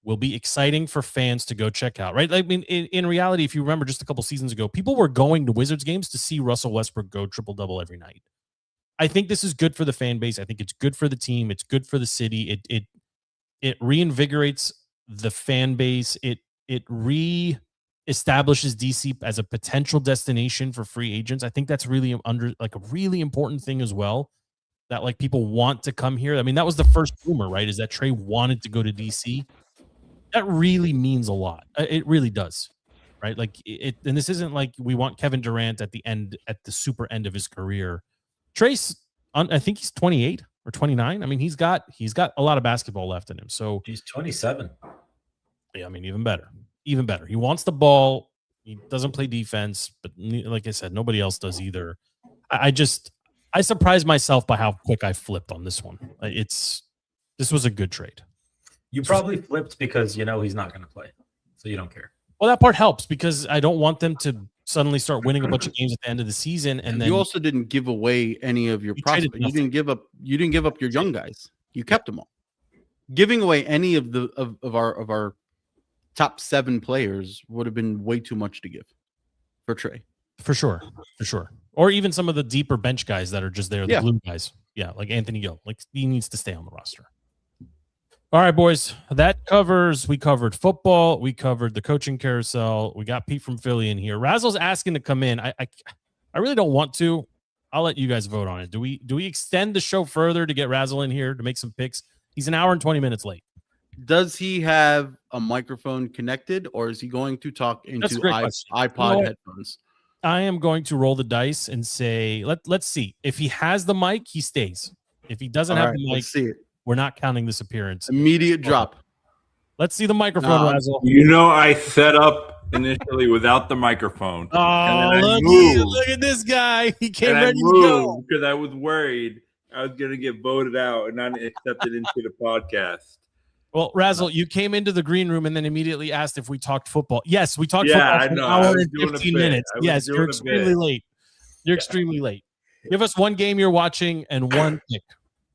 will be exciting for fans to go check out, right? I mean, in reality, if you remember just a couple seasons ago, people were going to Wizards games to see Russell Westbrook go triple-double every night. I think this is good for the fan base. I think it's good for the team. It's good for the city. It reinvigorates the fan base. It reestablishes DC as a potential destination for free agents. I think that's really a really important thing as well, that like people want to come here. I mean, that was the first rumor, right? Is that Trae wanted to go to DC. That really means a lot. It really does, right? Like and this isn't like we want Kevin Durant at the super end of his career. Trace, I think he's 28 or 29. I mean, he's got a lot of basketball left in him. So he's 27. Yeah, I mean, even better. He wants the ball. He doesn't play defense, but like I said, nobody else does either. I surprised myself by how quick I flipped on this one. This was a good trade. You probably flipped because he's not going to play, so you don't care. Well, that part helps because I don't want them to suddenly start winning a bunch of games at the end of the season, and then you also didn't give away any of your prospects. You didn't give up your young guys. You kept them all. Giving away any of our top 7 players would have been way too much to give for Trae. For sure. Or even some of the deeper bench guys that are just there, the glue guys. Yeah, like Anthony Gill. Like he needs to stay on the roster. All right, boys. We covered football. We covered the coaching carousel. We got Pete from Philly in here. Razzle's asking to come in. I really don't want to. I'll let you guys vote on it. Do we extend the show further to get Razzle in here to make some picks? He's an hour and 20 minutes late. Does he have a microphone connected, or is he going to talk into iPod headphones? I am going to roll the dice and say, let's see. If he has the mic, he stays. If he doesn't have the mic, let's see it. We're not counting this appearance. Immediate drop. Let's see the microphone, Razzle. I set up initially without the microphone. Oh, look at this guy. He came ready to go. Because I was worried I was going to get voted out and not accepted into the podcast. Well, Razzle, you came into the green room and then immediately asked if we talked football. Yes, we talked football for an hour and 15 minutes. Yes, you're extremely late. You're extremely late. Give us one game you're watching and one pick.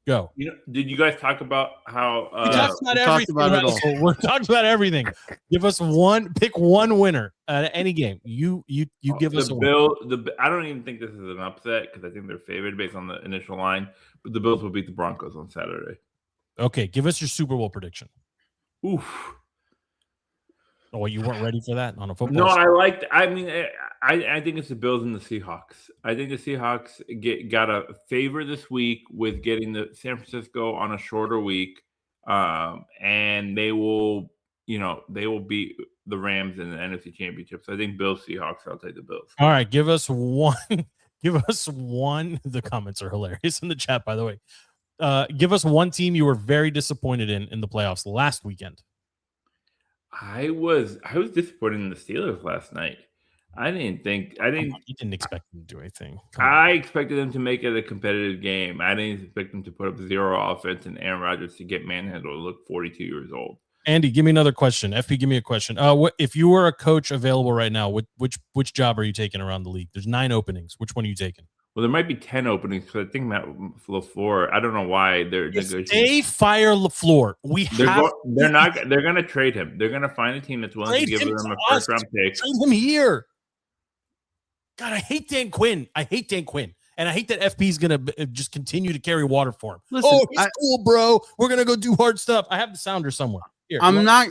Go. Did you guys talk about how we talked about everything? We're talking about everything. Give us pick one winner at any game. You give us a Bill. I don't even think this is an upset because I think they're favored based on the initial line, but the Bills will beat the Broncos on Saturday. Okay, give us your Super Bowl prediction. Oof. Oh, you weren't ready for that on a football? No, show? I think it's the Bills and the Seahawks. I think the Seahawks got a favor this week with getting the San Francisco on a shorter week, and they will beat the Rams in the NFC Championship. So I think Bills Seahawks. I'll take the Bills. All right, give us one. Give us one. The comments are hilarious in the chat, by the way. Give us one team you were very disappointed in the playoffs last weekend. I was disappointed in the Steelers last night. You didn't expect them to do anything. I expected them to make it a competitive game. I didn't expect them to put up 0 offense and Aaron Rodgers to get manhandled. Look 42 years old. Andy, give me another question. FP, give me a question. If you were a coach available right now, which job are you taking around the league? There's 9 openings. Which one are you taking? Well, there might be 10 openings because I think Matt LaFleur. I don't know why they're negotiating. They fire LaFleur. They're going to trade him. They're going to find a team that's willing to give them a first round pick. Trade him here. God, I hate Dan Quinn. And I hate that FP is going to just continue to carry water for him. Listen, he's cool, bro. We're going to go do hard stuff. I have the sounder somewhere. Here, I'm not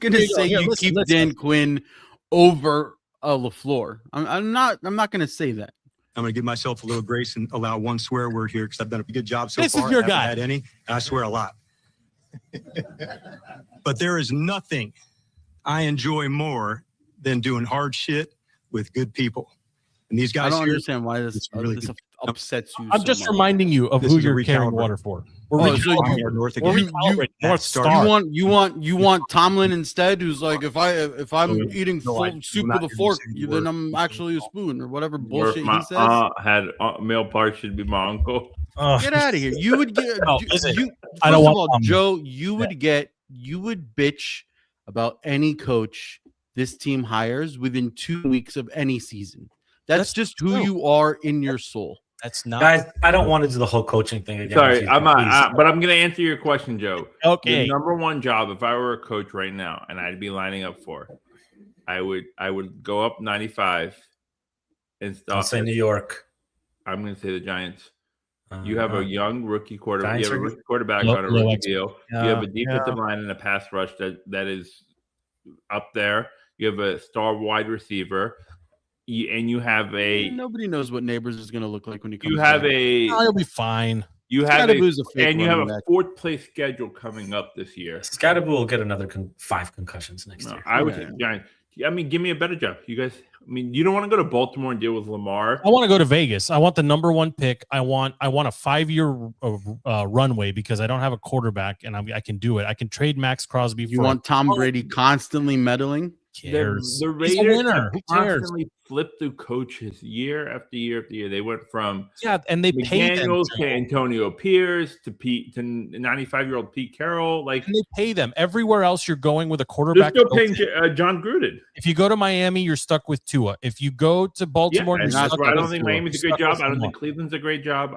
going to say you keep Dan Quinn over LaFleur. I'm not going to say that. I'm going to give myself a little grace and allow one swear word here because I've done a good job so far. This is your guy. I haven't had any, and I swear a lot. But there is nothing I enjoy more than doing hard shit with good people. And these guys, I don't understand why this upsets you. I'm just reminding you of who you're carrying water for. You want Tomlin instead, who's like, if I'm eating soup with a fork, then I'm actually a spoon or whatever bullshit he says. My aunt had male parts should be my uncle. Get out of here! You would get. Joe. You would bitch about any coach this team hires within 2 weeks of any season. That's just who you are in your soul. That's not, guys. I don't want to do the whole coaching thing again. Sorry, I'm not. But I'm going to answer your question, Joe. Okay. The number one job, if I were a coach right now, and I'd be lining up for, I would go up 95 and stop. I'll say New York. I'm going to say the Giants. You have a young rookie quarterback. You have a rookie quarterback on a rookie deal. You have a defensive line and a pass rush that is up there. You have a star wide receiver. And you have nobody knows what Neighbors is going to look like when he'll be fine. You have a 4th place schedule coming up this year. Scatterbo will get another 5 concussions next year. I would take Giants. I mean, give me a better job, you guys. I mean, you don't want to go to Baltimore and deal with Lamar. I want to go to Vegas. I want the number 1 pick. I want a 5-year runway because I don't have a quarterback and I can do it. I can trade Max Crosby. You want Tom Brady constantly meddling? The Raiders constantly flip through coaches year after year after year. They went from and they paid them to Antonio Pierce to 95-year-old Pete Carroll. And they pay them everywhere else. You're going with a quarterback. They're still paying John Gruden. If you go to Miami, you're stuck with Tua. If you go to Baltimore, I don't think Miami's a great job. I don't think Cleveland's a great job.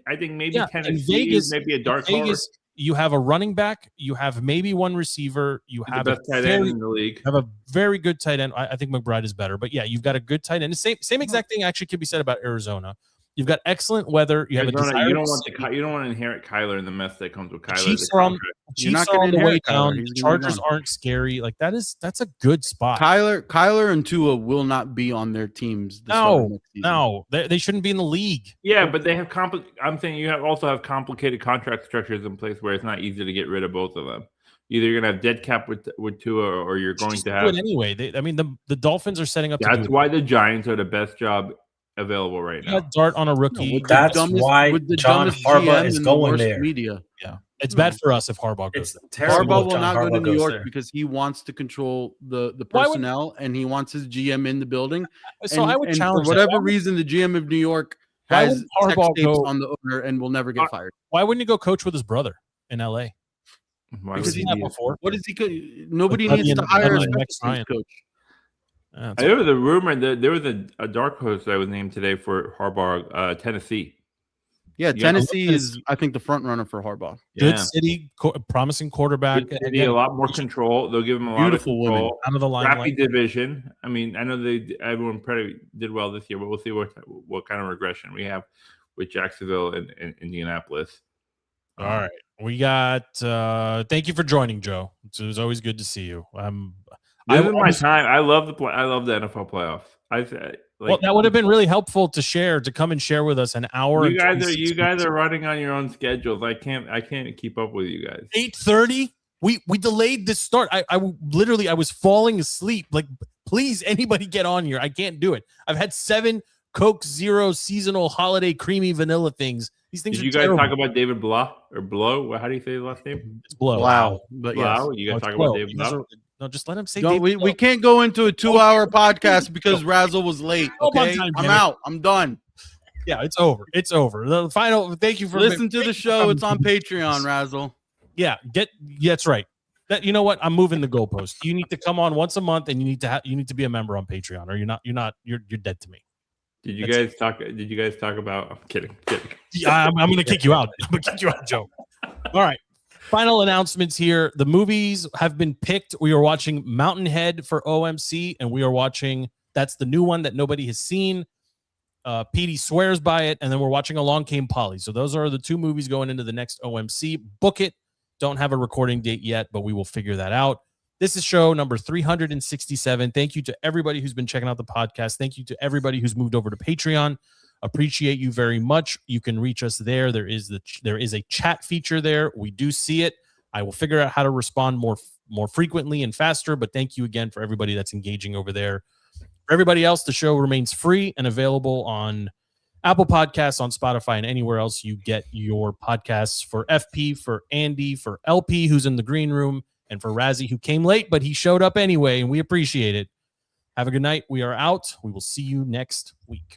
I think maybe Tennessee is maybe a dark horse. you have a running back, you have maybe one receiver, you have the best tight end in the league. Have a very good tight end. I think McBride is better, but yeah, you've got a good tight end. The same exact thing actually can be said about Arizona. You've got excellent weather. You have Arizona, you don't want to inherit Kyler and the mess that comes with Kyler. Chiefs are on the way down. The Chargers aren't scary. Like that's a good spot. Kyler and Tua will not be on their teams. No, they shouldn't be in the league. Yeah, but they have I'm saying you also have complicated contract structures in place where it's not easy to get rid of both of them. Either you're gonna have dead cap with Tua, or you're going to have anyway. The Dolphins are setting up. That's why the Giants are the best job available right now. Dart on a rookie. That's why John Harbaugh is going there. Media. Yeah, it's bad for us if Harbaugh goes. Harbaugh will not go to New York because he wants to control the personnel and he wants his GM in the building. So I would challenge for whatever reason, the GM of New York has Harbaugh text tapes on the owner and will never get fired. Why wouldn't he go coach with his brother in LA? Because he before. What is he? Nobody needs to hire a special coach. There was a rumor that there was a dark horse that was named today for Harbaugh, Tennessee. Yeah, Tennessee is, I think, the front runner for Harbaugh. Good city, promising quarterback. Good city, a lot more control. They'll give him a lot of control. Women. Out of the line. Crappy division. I mean, I know everyone probably did well this year, but we'll see what kind of regression we have with Jacksonville and Indianapolis. All right, we got. Thank you for joining, Joe. It was always good to see you. This is my time. I love the NFL playoffs. That would have been really helpful to come and share with us an hour. You guys are running on your own schedules. I can't keep up with you guys. 8:30. We delayed the start. I was falling asleep. Like, please, anybody get on here. I can't do it. I've had 7 Coke Zero seasonal holiday creamy vanilla things. These things. Did you guys talk about David Blah or Blow? How do you say the last name? It's Blow. Wow. But Blow. Yes. You guys talk about David Blah. No, just let him say. We can't go into a 2-hour podcast because Razzle was late. Okay, I'm out. I'm done. Yeah, it's over. It's over. The final. Thank you for listen to the show. It's on Patreon, Razzle. Yeah, that's right. You know what? I'm moving the goalpost. You need to come on once a month, and you need to be a member on Patreon, or you're dead to me. Did you guys talk about? I'm kidding. Yeah, I'm going to kick you out. I'm going to kick you out, Joe. All right. Final announcements here. The movies have been picked. We are watching Mountainhead for OMC, and we are watching. That's the new one that nobody has seen. Petey swears by it, and then we're watching Along Came Polly. So those are the 2 movies going into the next OMC. Book it. Don't have a recording date yet, but we will figure that out. This is show number 367. Thank you to everybody who's been checking out the podcast. Thank you to everybody who's moved over to Patreon. Appreciate you very much. You can reach us there. There is a chat feature there. We do see it. I will figure out how to respond more frequently and faster, but thank you again for everybody that's engaging over there. For everybody else, the show remains free and available on Apple Podcasts, on Spotify, and anywhere else you get your podcasts. For FP, for Andy, for LP, who's in the green room, and for Razzie, who came late, but he showed up anyway, and we appreciate it. Have a good night. We are out. We will see you next week.